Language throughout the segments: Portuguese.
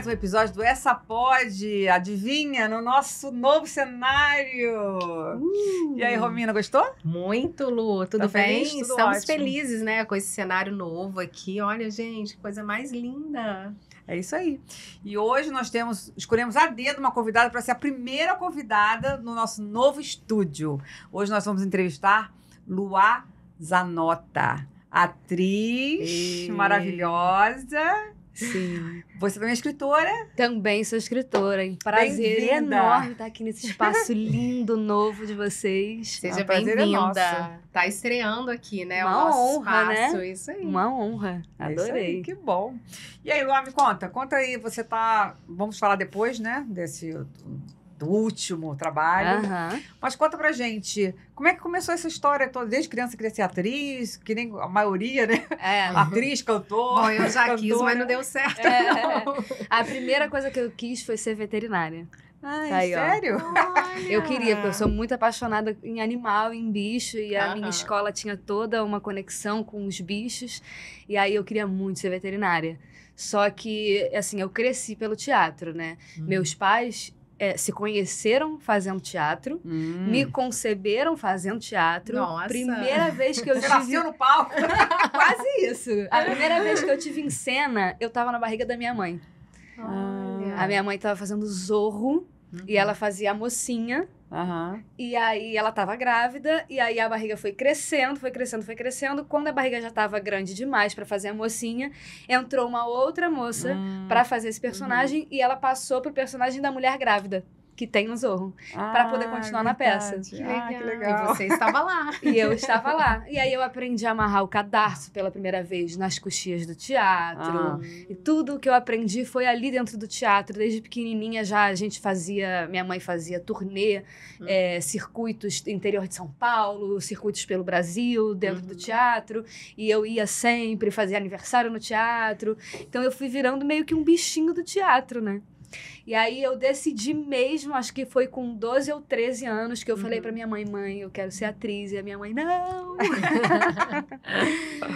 mais um episódio do Essa Pode, adivinha, no nosso novo cenário. E aí, Romina, gostou? Muito, Lu. Tudo Tá bem? feliz? Tudo Estamos ótimo. felizes, né, com esse cenário novo aqui. Olha, gente, que coisa mais linda. É isso aí. E hoje nós escolhemos a dedo uma convidada para ser a primeira convidada no nosso novo estúdio. Hoje nós vamos entrevistar Luá Zanota, atriz maravilhosa. Sim. Você também é escritora? Também sou escritora. Um prazer Bem-vinda. enorme estar aqui nesse espaço lindo, novo de vocês. Seja prazer é nosso. bem-vinda. Tá estreando aqui, né, Uma o nosso honra, espaço. né? Isso aí. Uma honra. É isso aí, Adorei. que bom. E aí, Luá, me conta. Conta aí, você tá... Vamos falar depois, né? Do último trabalho. Aham. Mas conta pra gente, como é que começou essa história toda? Desde criança queria ser atriz, que nem a maioria, né? É. Atriz, cantor. Bom, eu já quis, cantora. mas não deu certo. É. A primeira coisa que eu quis foi ser veterinária. Ai, Tá aí, ó. sério? Eu queria, porque eu sou muito apaixonada em animal, em bicho, e a Aham. minha escola tinha toda uma conexão com os bichos, e aí eu queria muito ser veterinária. Só que, assim, eu cresci pelo teatro, né? Meus pais se conheceram fazendo teatro, me conceberam fazendo teatro. Nossa. Primeira vez que eu Você tive... nasceu no palco. Quase isso. A primeira vez que eu tive em cena, eu tava na barriga da minha mãe. Olha. A minha mãe tava fazendo Zorro, e ela fazia a mocinha. Aham. E aí ela tava grávida, e aí a barriga foi crescendo, foi crescendo, foi crescendo. Quando a barriga já tava grande demais pra fazer a mocinha, entrou uma outra moça pra fazer esse personagem, e ela passou pro personagem da mulher grávida, que tem no Zorro, pra poder continuar na peça. verdade. Que Ah, legal. que legal. E você estava lá. E eu estava lá. E aí eu aprendi a amarrar o cadarço pela primeira vez nas coxias do teatro. E tudo que eu aprendi foi ali dentro do teatro. Desde pequenininha já a gente fazia... Minha mãe fazia turnê, circuitos interior de São Paulo, circuitos pelo Brasil, dentro do teatro. E eu ia sempre fazer aniversário no teatro. Então eu fui virando meio que um bichinho do teatro, né? E aí eu decidi mesmo, acho que foi com 12 ou 13 anos, que eu falei pra minha mãe, eu quero ser atriz. E a minha mãe, não!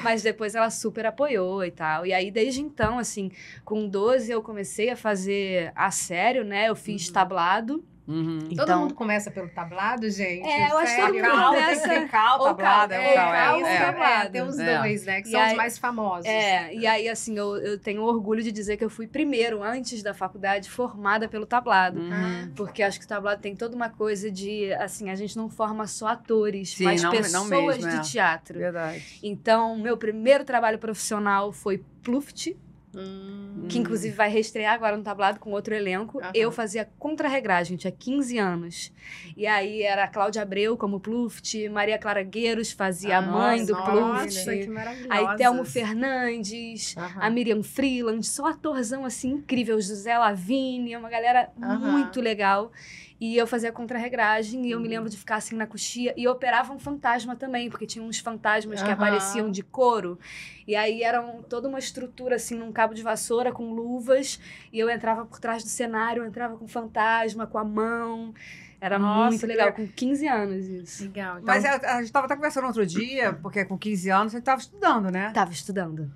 Mas depois ela super apoiou e tal. E aí, desde então, assim, com 12 eu comecei a fazer a sério, né? Eu fiz tablado. Uhum. Todo Então- mundo começa pelo tablado, gente? Eu acho que todo Sério? mundo Cal, começa- tem cal, ou tablado, cal, é o cal, cal, isso, tablado. tem os É. dois, né? Que E são os aí- mais famosos. E aí, assim, eu tenho orgulho de dizer que eu fui primeiro, antes da faculdade, formada pelo tablado. Uhum. Porque acho que o tablado tem toda uma coisa de, assim, a gente não forma só atores, Sim, mas não pessoas mesmo, de teatro. Verdade. Então, meu primeiro trabalho profissional foi Pluft, que inclusive vai reestrear agora no tablado com outro elenco. Aham. Eu fazia contra-regragem, tinha 15 anos. E aí era a Cláudia Abreu como Pluft, Maria Clara Gueiros fazia a mãe do Nossa, Pluft. que maravilhosa. Aí Thelmo Fernandes, Aham. a Miriam Freeland, só atorzão assim incrível, José Lavigne, uma galera Aham. muito legal. E eu fazia contra-regragem e eu me lembro de ficar assim na coxia e operava um fantasma também, porque tinha uns fantasmas que Aham. apareciam de couro. E aí era toda uma estrutura assim num cabo de vassoura com luvas e eu entrava por trás do cenário, eu entrava com fantasma, com a mão. Era Nossa, muito que legal, legal. com 15 anos isso. Legal. Então, Mas a gente estava até conversando outro dia, porque com 15 anos você estava estudando, né? Tava estudando.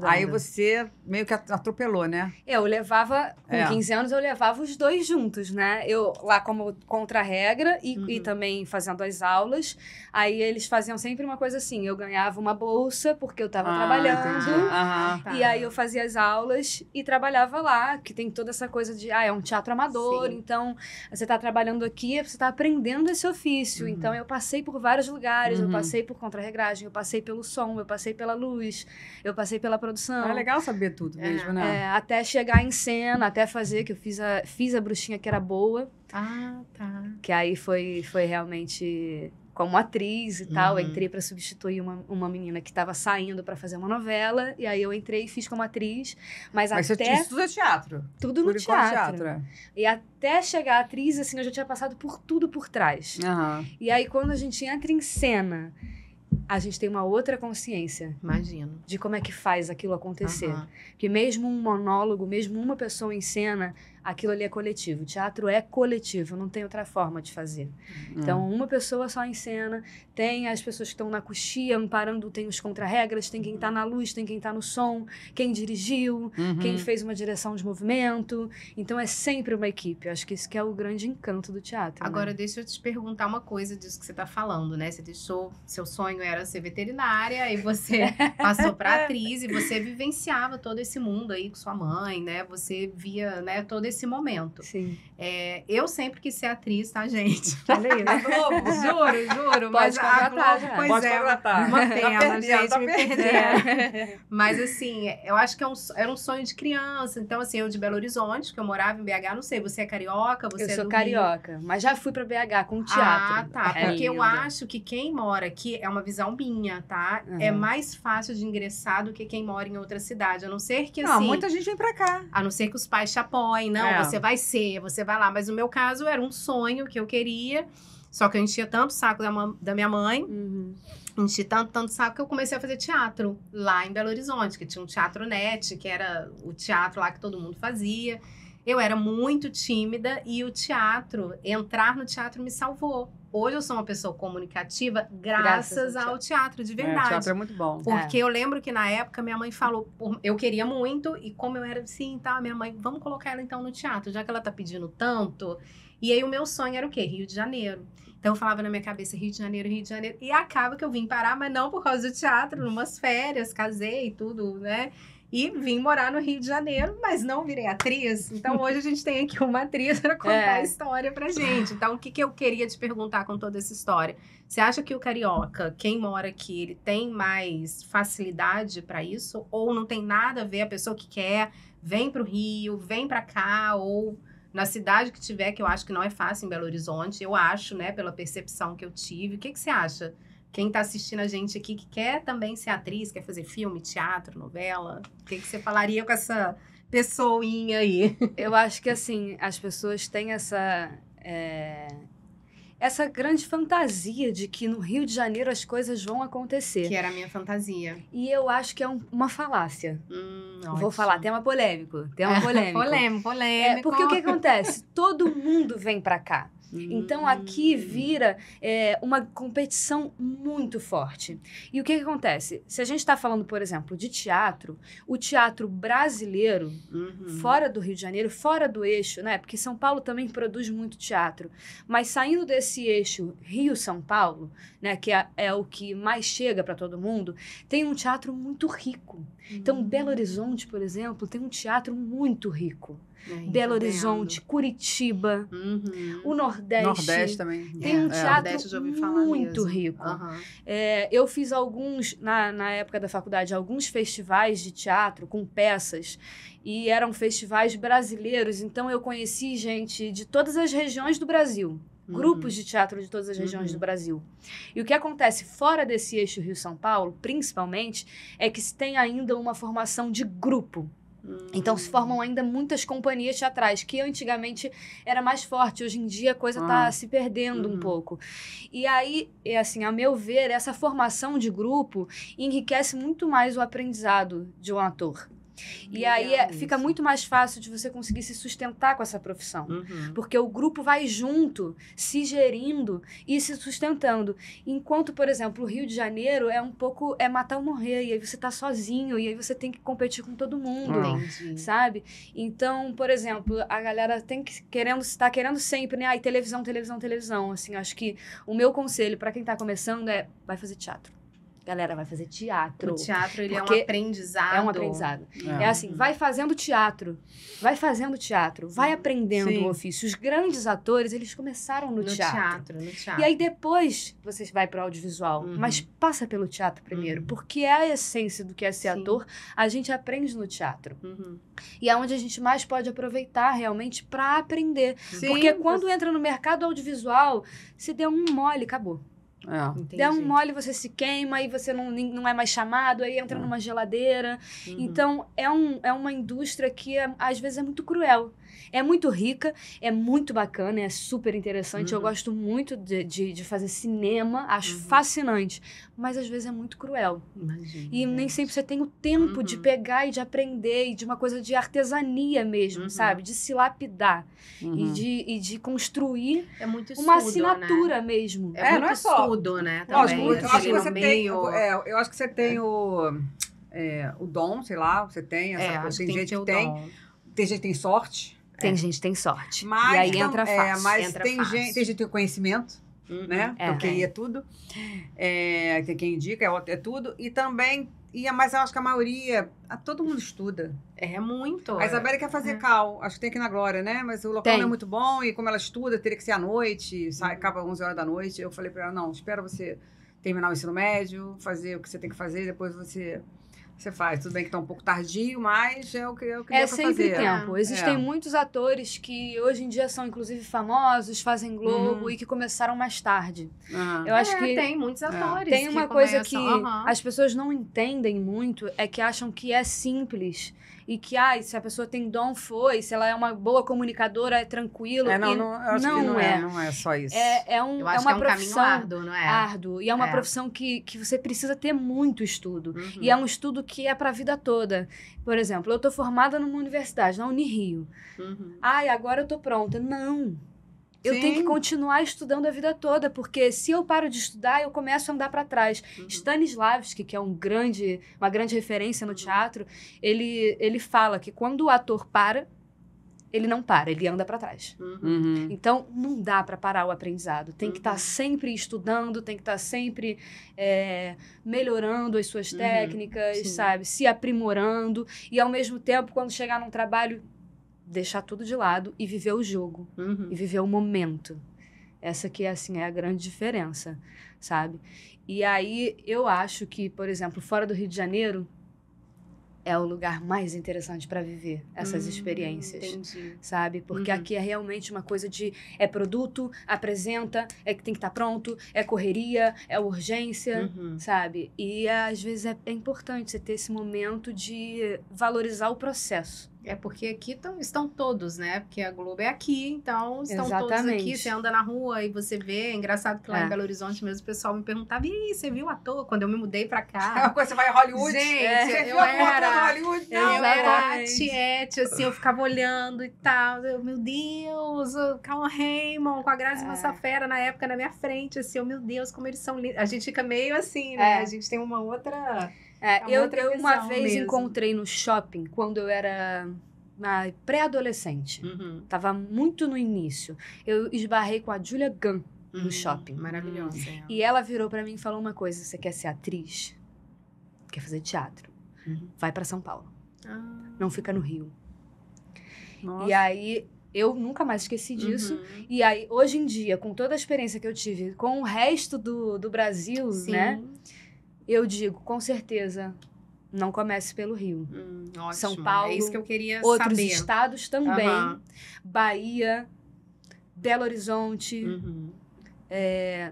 Aí você meio que atropelou, né? Eu levava, com É. 15 anos, eu levava os dois juntos, né? Eu lá como contra-regra e também fazendo as aulas. Aí eles faziam sempre uma coisa assim, eu ganhava uma bolsa porque eu tava trabalhando. Entendi. Aham. Tá. E aí eu fazia as aulas e trabalhava lá, que tem toda essa coisa de, é um teatro amador, Sim. então você tá trabalhando aqui, você tá aprendendo esse ofício. Então eu passei por vários lugares, eu passei por contra-regragem, eu passei pelo som, eu passei pela luz, eu passei pela produção. É legal saber tudo mesmo, né? Até chegar em cena, até fazer, que eu fiz a bruxinha que era boa, Ah, tá. que aí foi realmente como atriz e tal. Eu entrei pra substituir uma menina que tava saindo pra fazer uma novela, e aí eu entrei e fiz como atriz, mas Mas você até estuda teatro. tudo no Por enquanto, teatro. é. E até chegar a atriz, assim, eu já tinha passado por tudo por trás. Aham. E aí quando a gente entra em cena, a gente tem uma outra consciência Imagino. de como é que faz aquilo acontecer. Aham. Porque mesmo um monólogo, mesmo uma pessoa em cena, aquilo ali é coletivo. O teatro é coletivo, não tem outra forma de fazer. Então, uma pessoa só em cena, tem as pessoas que estão na coxia, amparando, tem os contra-regras, tem quem tá na luz, tem quem tá no som, quem dirigiu, quem fez uma direção de movimento. Então, é sempre uma equipe. Eu acho que isso que é o grande encanto do teatro. Agora, né? deixa eu te perguntar uma coisa disso que você tá falando, né? Você deixou, seu sonho era ser veterinária, e você passou pra atriz, e você vivenciava todo esse mundo aí com sua mãe, né? Você via, né, todo esse momento. Sim. Eu sempre quis ser atriz, tá, gente? Olha aí, né? Globo. Juro. Pode Mas a contratar, Globo, já. pois Pode é, contratar. uma Tá pena, perdendo, gente, tá me perdendo. perderam. Mas assim, eu acho que era um sonho de criança. Então, assim, eu de Belo Horizonte, que eu morava em BH, não sei, você é carioca, você Eu é sou do carioca, mas já fui pra BH com teatro. Ah, tá. É Porque eu lindo. acho que quem mora aqui é uma visão minha, tá? É Uhum. mais fácil de ingressar do que quem mora em outra cidade. A não ser que, Não, assim... muita gente vem pra cá. A não ser que os pais te apoiem. Não, É. você vai lá. Mas no meu caso, era um sonho que eu queria. Só que eu enchia tanto o saco da minha mãe. Uhum. Enchi tanto saco que eu comecei a fazer teatro lá em Belo Horizonte. Que tinha um Teatro Net, que era o teatro lá que todo mundo fazia. Eu era muito tímida e o teatro, entrar no teatro me salvou. Hoje eu sou uma pessoa comunicativa graças ao teatro, de O verdade. teatro é muito bom. Porque eu lembro que na época minha mãe falou, eu queria muito, e como eu era assim, tá, minha mãe, vamos colocar ela então no teatro, já que ela tá pedindo tanto. E aí o meu sonho era o quê? Rio de Janeiro. Então eu falava na minha cabeça, Rio de Janeiro, Rio de Janeiro. E acaba que eu vim parar, mas não por causa do teatro, numas férias, casei e tudo, né? E vim morar no Rio de Janeiro, mas não virei atriz. Então, hoje a gente tem aqui uma atriz para contar a história pra gente. Então, o que eu queria te perguntar com toda essa história? Você acha que o carioca, quem mora aqui, ele tem mais facilidade para isso? Ou não tem nada a ver, a pessoa que quer, vem pro Rio, vem para cá, ou na cidade que tiver, que eu acho que não é fácil em Belo Horizonte, eu acho, né, pela percepção que eu tive. O que você acha? Quem tá assistindo a gente aqui que quer também ser atriz, quer fazer filme, teatro, novela, o que você falaria com essa pessoinha aí? Eu acho que, assim, as pessoas têm essa grande fantasia de que no Rio de Janeiro as coisas vão acontecer. Que era a minha fantasia. E eu acho que é uma falácia. Vou Ótimo. falar, tema polêmico. Polêmico. Porque o que acontece? Todo mundo vem pra cá. Então, aqui vira uma competição muito forte. E o que acontece? Se a gente está falando, por exemplo, de teatro, o teatro brasileiro, fora do Rio de Janeiro, fora do eixo, né? Porque São Paulo também produz muito teatro. Mas saindo desse eixo Rio-São Paulo, né? Que é o que mais chega para todo mundo, tem um teatro muito rico. Então, Belo Horizonte, por exemplo, tem um teatro muito rico. Belo Horizonte, Curitiba, o Nordeste. Nordeste também. Tem um teatro Nordeste, eu já ouvi falar muito mesmo. rico. Eu fiz alguns, na época da faculdade, alguns festivais de teatro com peças. E eram festivais brasileiros. Então, eu conheci gente de todas as regiões do Brasil. Grupos de teatro de todas as regiões do Brasil. E o que acontece fora desse eixo Rio-São Paulo, principalmente, é que se tem ainda uma formação de grupo. Então se formam ainda muitas companhias teatrais, que antigamente era mais forte. Hoje em dia a coisa está se perdendo um pouco. E aí, assim, a meu ver, essa formação de grupo enriquece muito mais o aprendizado de um ator. E aí fica muito mais fácil de você conseguir se sustentar com essa profissão. Porque o grupo vai junto, se gerindo e se sustentando. Enquanto, por exemplo, o Rio de Janeiro é um pouco matar ou morrer. E aí você tá sozinho, e aí você tem que competir com todo mundo, sabe? Então, por exemplo, a galera está querendo sempre, né? Televisão. Assim, acho que o meu conselho para quem tá começando vai fazer teatro. Galera, vai fazer teatro. O teatro, ele é um Porque aprendizado. É um aprendizado. É assim, vai fazendo teatro. Vai aprendendo o ofício. Os grandes atores, eles começaram no teatro. E aí depois você vai para o audiovisual. Mas passa pelo teatro primeiro. Porque é a essência do que é ser ator. A gente aprende no teatro. E é onde a gente mais pode aproveitar realmente para aprender. Porque quando entra no mercado audiovisual, se der um mole, acabou. Entendi. Der um mole, você se queima e você não é mais chamado, aí entra numa geladeira. Então, é uma indústria que às vezes é muito cruel. É muito rica, é muito bacana, é super interessante. Eu gosto muito de fazer cinema, acho fascinante. Mas às vezes é muito cruel. Imagina, E nem sempre você tem o tempo de pegar e de aprender, e de uma coisa de artesania mesmo, sabe? De se lapidar e de construir é muito estudo, uma assinatura né? mesmo. É muito não é só. estudo, né? Lógico, Também, eu acho que ali você no tem, meio. eu acho que você tem o dom, sei lá, você tem essa coisa. Acho Tem que gente ter que o tem, dom. tem gente que tem sorte. Tem gente que tem sorte. Mas, e aí entra fácil. mas Entra tem fácil. gente que tem conhecimento, né? Porque é tudo. Tem quem indica, é tudo. E também, mas eu acho que a maioria, todo mundo estuda. É muito. A Isabela quer fazer cal, acho que tem aqui na Glória, né? Mas o local não é muito bom e como ela estuda, teria que ser à noite, acaba às 11 horas da noite. Eu falei pra ela, não, espera você terminar o ensino médio, fazer o que você tem que fazer, depois você faz. Tudo bem que tá um pouco tardio, mas é o que dá pra sempre fazer. tempo. Existem É. muitos atores que hoje em dia são, inclusive, famosos, fazem Globo e que começaram mais tarde. Eu acho que tem muitos atores. tem uma que coisa que começam, as pessoas não entendem muito, é que acham que é simples. E que, se a pessoa tem dom, se ela é uma boa comunicadora, é tranquilo. Eu acho que não é só isso. Eu acho uma que é um profissão caminho árduo, não é? árduo. E é uma profissão que você precisa ter muito estudo. E é um estudo que é para a vida toda. Por exemplo, eu tô formada numa universidade, na Unirio. Agora eu tô pronta. Não. Eu tenho que continuar estudando a vida toda, porque se eu paro de estudar, eu começo a andar para trás. Stanislavski, que é uma grande referência no teatro, ele fala que quando o ator para, ele não para, ele anda para trás. Então, não dá para parar o aprendizado. Tem que estar sempre estudando, tem que estar sempre melhorando as suas técnicas, sabe? Se aprimorando. E, ao mesmo tempo, quando chegar num trabalho, deixar tudo de lado e viver o jogo. E viver o momento. Essa que, assim, é a grande diferença, sabe? E aí, eu acho que, por exemplo, fora do Rio de Janeiro, é o lugar mais interessante para viver essas experiências, entendi. sabe? Porque aqui é realmente uma coisa de produto, apresenta, que tem que estar pronto, é correria, é urgência, sabe? E às vezes é importante você ter esse momento de valorizar o processo. É porque aqui estão todos, né? Porque a Globo é aqui, então estão todos Exatamente. aqui. Você anda na rua e você vê. É engraçado que lá em Belo Horizonte mesmo o pessoal me perguntava: e aí, você viu o ator? Quando eu me mudei pra cá. Quando você vai a Hollywood, gente, você viu a porta do Hollywood? Não, eu era a tiete, assim, eu ficava olhando e tal. Meu Deus, o Cauã Raymond com a Grazi Massafera na época na minha frente, assim, meu Deus, como eles são lindos. A gente fica meio assim, né? A gente tem uma outra. Eu uma vez encontrei no shopping, quando eu era pré-adolescente. Tava muito no início. Eu esbarrei com a Julia Gunn no shopping. Maravilhosa. E ela virou pra mim e falou uma coisa: você quer ser atriz? Quer fazer teatro? Vai pra São Paulo. Não fica no Rio. Nossa. E aí, eu nunca mais esqueci disso. E aí, hoje em dia, com toda a experiência que eu tive com o resto do Brasil, né? Eu digo, com certeza, não comece pelo Rio. Ótimo. São Paulo, é isso que eu queria outros saber. estados também. Bahia, Belo Horizonte,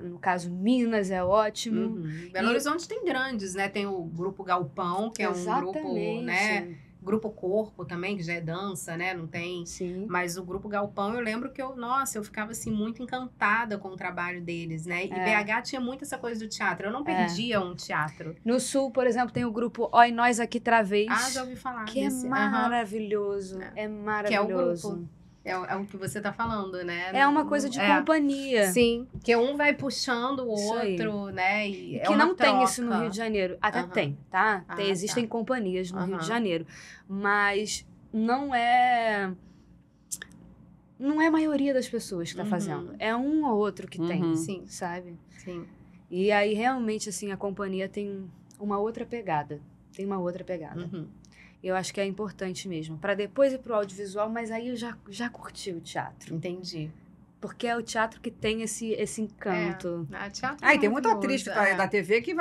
no caso, Minas é ótimo. Belo Horizonte tem grandes, né? Tem o Grupo Galpão, que é um grupo, né? Grupo Corpo também, que já é dança, né? Não tem... Sim. Mas o Grupo Galpão, eu lembro que eu ficava, assim, muito encantada com o trabalho deles, né? E BH tinha muito essa coisa do teatro. Eu não perdia um teatro. No Sul, por exemplo, tem o grupo Oi Nós Aqui Travês. Já ouvi falar que desse. é maravilhoso. É maravilhoso. Que é o grupo. É o que você tá falando, né? É uma coisa de companhia. Sim, que um vai puxando o outro, né? E que não tem isso no Rio de Janeiro. Até tem, tá? Existem companhias no Rio de Janeiro. Mas não é a maioria das pessoas que tá fazendo. É um ou outro que tem, Sim. sabe? Sim. E aí, realmente, assim, a companhia tem uma outra pegada. Eu acho que é importante mesmo. Para depois ir pro audiovisual, mas aí eu já curti o teatro. Entendi. Porque é o teatro que tem esse encanto. Teatro E tem muita atriz que tá da TV que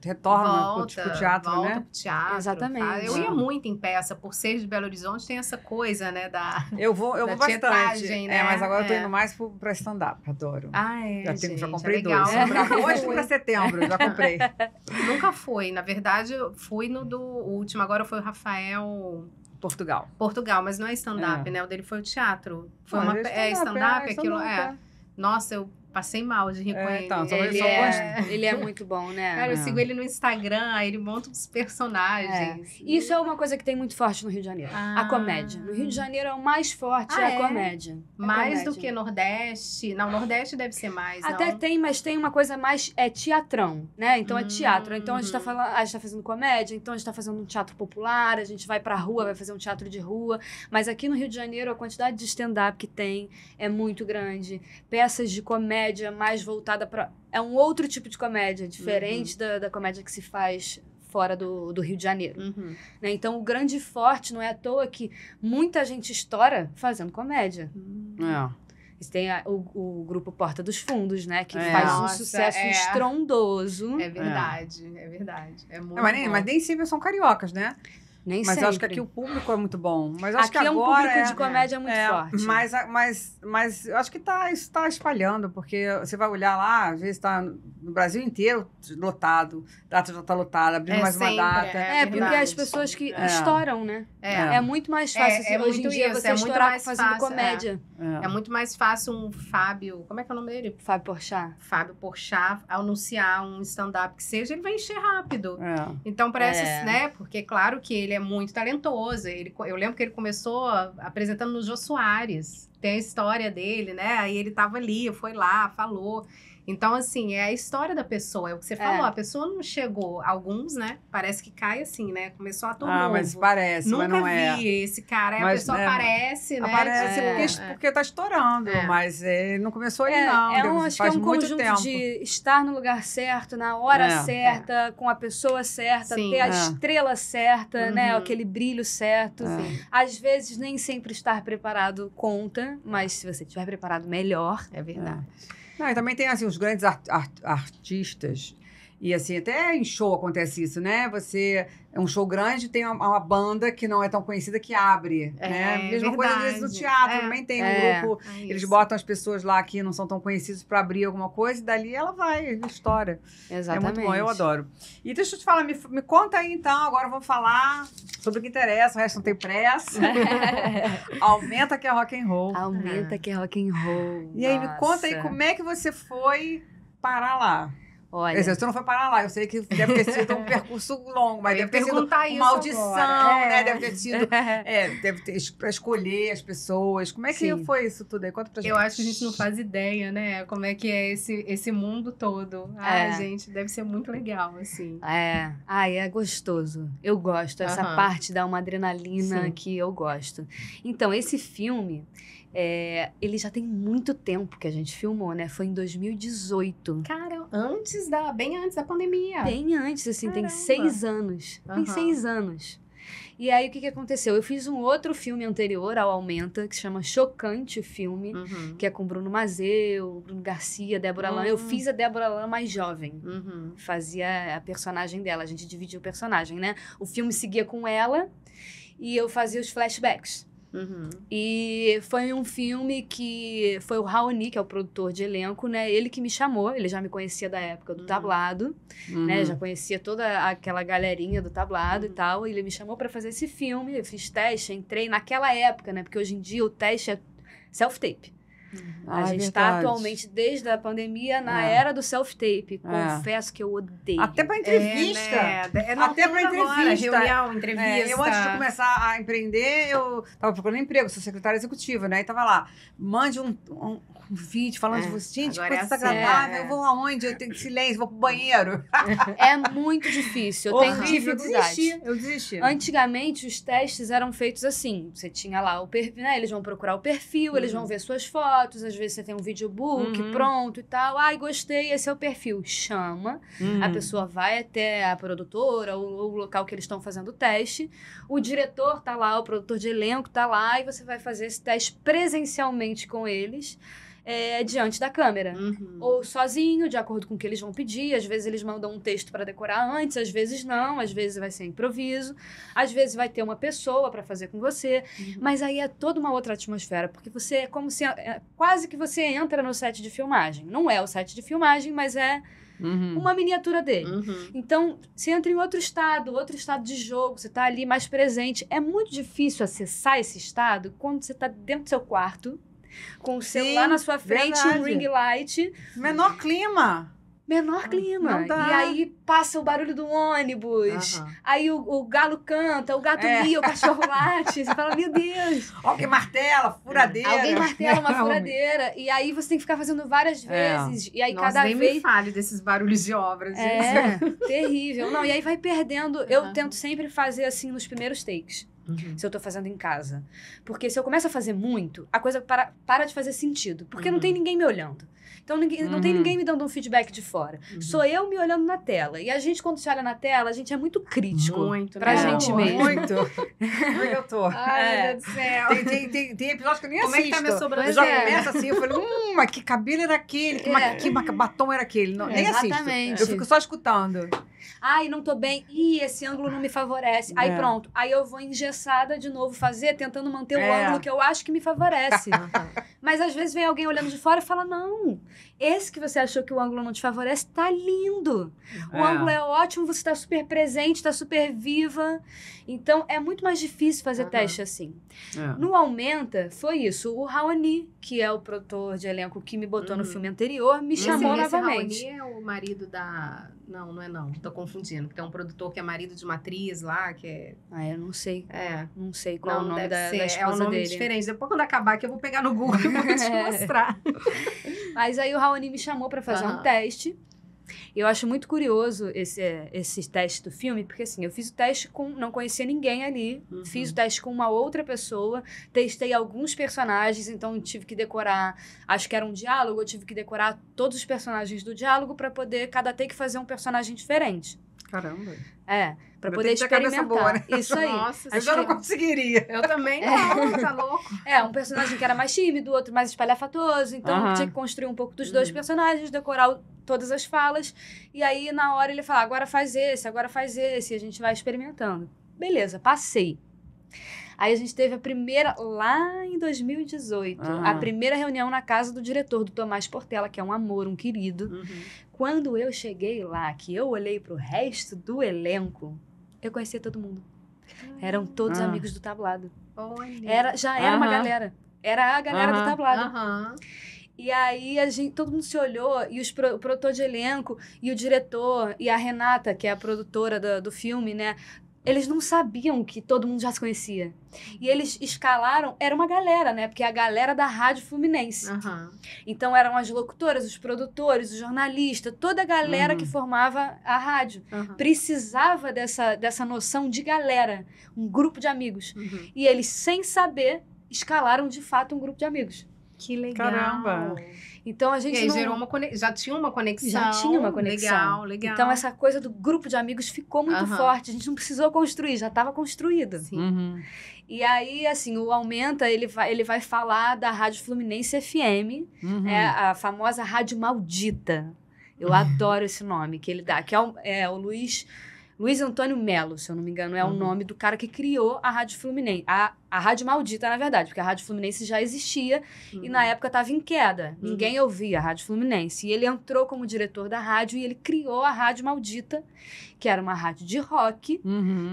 retorna pro teatro, volta né? Pro teatro. Exatamente. Eu ia muito em peça, por ser de Belo Horizonte, tem essa coisa, né? Eu vou bastante. Tietagem, né? Mas agora eu tô indo mais pra stand-up, adoro. Já comprei legal. 2. Pra agosto e pra setembro, já comprei. Nunca fui. Na verdade, eu fui no do último. Agora foi o Rafael... Portugal, mas não é stand-up, né? O dele foi o teatro. Foi stand-up, aquilo. Nossa, eu passei mal de rir com ele. Então, ele é muito bom, né? Cara, eu sigo ele no Instagram, ele monta uns personagens. Isso é uma coisa que tem muito forte no Rio de Janeiro. A comédia. No Rio de Janeiro é o mais forte, a comédia. Mais do que Nordeste. Não, Nordeste deve ser mais, Até não? tem, mas tem uma coisa mais teatrão, né? Então é teatro. Então a gente tá fazendo comédia, então a gente tá fazendo um teatro popular, a gente vai pra rua, vai fazer um teatro de rua. Mas aqui no Rio de Janeiro, a quantidade de stand-up que tem é muito grande. Peças de comédia mais voltada para... É um outro tipo de comédia, diferente da comédia que se faz fora do Rio de Janeiro. Né? Então, o grande forte não é à toa que muita gente estoura fazendo comédia. Você tem o grupo Porta dos Fundos, né? Que faz um sucesso estrondoso. É verdade, é verdade. É muito bom. Mas nem sempre são cariocas, né? Mas eu acho que aqui o público é muito bom. Mas eu acho que agora é um público de comédia muito forte. Mas eu acho que isso tá espalhando, porque você vai olhar lá, às vezes tá no Brasil inteiro lotado, data já tá lotada, abrindo mais sempre, uma data. Porque as pessoas que estouram, né? É muito mais fácil hoje em dia você estourar fazendo comédia. É muito mais fácil um Fábio... Como é que é o nome dele? Fábio Porchat anunciar um stand-up que seja, ele vai encher rápido. Então parece, né? Porque claro que ele é muito talentoso. Eu lembro que ele começou apresentando no Jô Soares. Tem a história dele, né? Aí ele tava ali, foi lá, falou. Então, assim, é a história da pessoa. É o que você falou. A pessoa não chegou. Alguns, né? Parece que cai assim, né? Começou ator novo. Mas parece, Nunca mas não é. vi esse cara. Aí a pessoa aparece, né? Aparece porque tá estourando. Mas não começou ali, não. Acho que é um conjunto de estar no lugar certo, na hora certa, com a pessoa certa, ter a estrela certa, né? Aquele brilho certo. Às vezes, nem sempre estar preparado conta, mas se você estiver preparado, melhor. É verdade. Não, e também tem, assim, os grandes artistas. E, assim, até em show acontece isso, né? É um show grande, tem uma banda que não é tão conhecida que abre, né? Mesma coisa, às vezes, no teatro. Também tem um grupo, eles botam as pessoas lá que não são tão conhecidas para abrir alguma coisa e dali ela vai, história. Exatamente. É muito bom, eu adoro. E deixa eu te falar, me conta aí, então, agora vamos falar sobre o que interessa, o resto não tem pressa. Aumenta que é rock and roll. Aumenta que é rock and roll. E aí, me conta aí, como é que você foi parar lá? Olha, você não foi parar lá, eu sei que deve ter sido um percurso longo, mas deve ter sido uma audição, né? Deve ter sido, deve ter para escolher as pessoas. Como é que foi isso tudo aí? Conta pra gente. Eu acho que a gente não faz ideia, né? Como é que é esse mundo todo. Gente, deve ser muito legal, assim. É gostoso. Eu gosto. Essa parte dá uma adrenalina que eu gosto. Então, esse filme... ele já tem muito tempo que a gente filmou, né? Foi em 2018. Cara, bem antes da pandemia. Bem antes, assim, tem 6 anos. Tem 6 anos. E aí, o que aconteceu? Eu fiz um outro filme anterior ao Aumenta, que se chama Chocante, o filme, que é com Bruno Mazeu, Bruno Garcia, Débora Lan. Eu fiz a Débora Lan mais jovem. Fazia a personagem dela, a gente dividia o personagem, né? O filme seguia com ela e eu fazia os flashbacks. E foi um filme que foi o Raoni, que é o produtor de elenco, né? Ele que me chamou, ele já me conhecia da época do Tablado, né? Já conhecia toda aquela galerinha do Tablado e tal. E ele me chamou pra fazer esse filme, eu fiz teste, entrei naquela época, né? Porque hoje em dia o teste é self-tape. A gente está atualmente, desde a pandemia, na era do self-tape. Confesso que eu odeio. Até para entrevista. Até para entrevista. Reunião, entrevista. Eu, antes de começar a empreender, eu estava procurando emprego, sou secretária executiva, né? E estava lá, mande um vídeo falando de você. Gente, que coisa desagradável. Eu vou aonde? Eu tenho silêncio, vou pro banheiro. É muito difícil. Eu tenho dificuldade. Eu desisti. Antigamente, os testes eram feitos assim. Você tinha lá o perfil, né? Eles vão procurar o perfil, eles vão ver suas fotos. fotos, às vezes você tem um videobook pronto e tal. Ai, gostei, esse é o perfil. Chama, a pessoa vai até a produtora ou o local que eles estão fazendo o teste. O diretor tá lá, o produtor de elenco tá lá e você vai fazer esse teste presencialmente com eles. Diante da câmera. Ou sozinho, de acordo com o que eles vão pedir. Às vezes eles mandam um texto para decorar antes, às vezes não, às vezes vai ser improviso, às vezes vai ter uma pessoa para fazer com você. Mas aí é toda uma outra atmosfera, porque você é como se... quase que você entra no set de filmagem. Não é o set de filmagem, mas é uma miniatura dele. Então, você entra em outro estado de jogo, você tá ali mais presente. É muito difícil acessar esse estado quando você tá dentro do seu quarto, com o celular na sua frente, um ring light. Menor clima. Não dá. E aí passa o barulho do ônibus. Aí o galo canta, o gato mia, o cachorro late. Você fala, meu Deus. Alguém martela, furadeira. Alguém martela uma furadeira. E aí você tem que ficar fazendo várias vezes. E aí Nossa, nem me fale desses barulhos de obras. Terrível. Não, e aí vai perdendo. Eu tento sempre fazer assim nos primeiros takes. Se eu tô fazendo em casa. Porque se eu começo a fazer muito, a coisa para de fazer sentido. Porque não tem ninguém me olhando. Então, não tem ninguém me dando um feedback de fora. Sou eu me olhando na tela. E a gente, quando se olha na tela, a gente é muito crítico. Muito. Pra gente mesmo. Muito. Como é que eu tô? Ai, meu Deus do céu. Tem episódios que eu nem Como assisto. é que tá meu sobrancelha? Eu já começo assim, eu falo, mas que cabelo era aquele? Que batom era aquele? Não, nem assisto. Exatamente. Eu fico só escutando. Ai, não tô bem. Ih, esse ângulo não me favorece. Aí pronto. Aí eu vou engessada de novo fazer, tentando manter o ângulo que eu acho que me favorece. Mas às vezes vem alguém olhando de fora e fala, não, esse que você achou que o ângulo não te favorece, tá lindo. O ângulo é ótimo, você tá super presente, tá super viva. Então, é muito mais difícil fazer teste assim. No Aumenta, foi isso. O Raoni, que é o produtor de elenco que me botou no filme anterior, me chamou novamente. Esse Raoni é o marido da... Não é não. Tô confundindo. Tem um produtor que é marido de uma atriz lá, que é... eu não sei. Não sei qual não, é o nome da esposa é um nome dele. diferente. Depois, quando acabar aqui, eu vou pegar no Google e vou te mostrar. Mas aí o Raoni me chamou pra fazer um teste. Eu acho muito curioso esse teste do filme, porque assim, eu fiz o teste não conhecia ninguém ali, fiz o teste com uma outra pessoa, testei alguns personagens, então eu tive que decorar, acho que era um diálogo, eu tive que decorar todos os personagens do diálogo pra poder, cada take, fazer um personagem diferente. Caramba. Pra poder experimentar. Boa, né? Isso aí. Nossa, eu já não conseguiria. Eu também não, tá louco. Um personagem que era mais tímido, o outro mais espalhafatoso. Então, tinha que construir um pouco dos dois personagens, decorar todas as falas. E aí, na hora, ele fala, agora faz esse. E a gente vai experimentando. Beleza, passei. Aí a gente teve a primeira, lá em 2018, a primeira reunião na casa do diretor, do Tomás Portela, que é um amor, um querido. Quando eu cheguei lá, que eu olhei pro resto do elenco, eu conhecia todo mundo. Eram todos amigos do tablado. Já era uma galera. Era a galera do tablado. E aí, todo mundo se olhou, e o produtor de elenco, e o diretor, e a Renata, que é a produtora do filme, né? Eles não sabiam que todo mundo já se conhecia. E eles escalaram, era uma galera, né? Porque é a galera da Rádio Fluminense. Então, eram as locutoras, os produtores, o jornalista, toda a galera que formava a rádio. Precisava dessa noção de galera, um grupo de amigos. E eles, sem saber, escalaram, de fato, um grupo de amigos. Que legal. Caramba. Então a gente já tinha uma conexão. Já tinha uma conexão. Legal. Então essa coisa do grupo de amigos ficou muito forte. A gente não precisou construir, já estava construída. E aí, assim, o Aumenta, ele vai falar da Rádio Fluminense FM, a famosa Rádio Maldita. Eu adoro esse nome que ele dá, que é o Luiz Antônio Melo, se eu não me engano, é o nome do cara que criou a Rádio Fluminense. A Rádio Maldita, na verdade, porque a Rádio Fluminense já existia e na época estava em queda. Ninguém ouvia a Rádio Fluminense. E ele entrou como diretor da rádio e ele criou a Rádio Maldita, que era uma rádio de rock.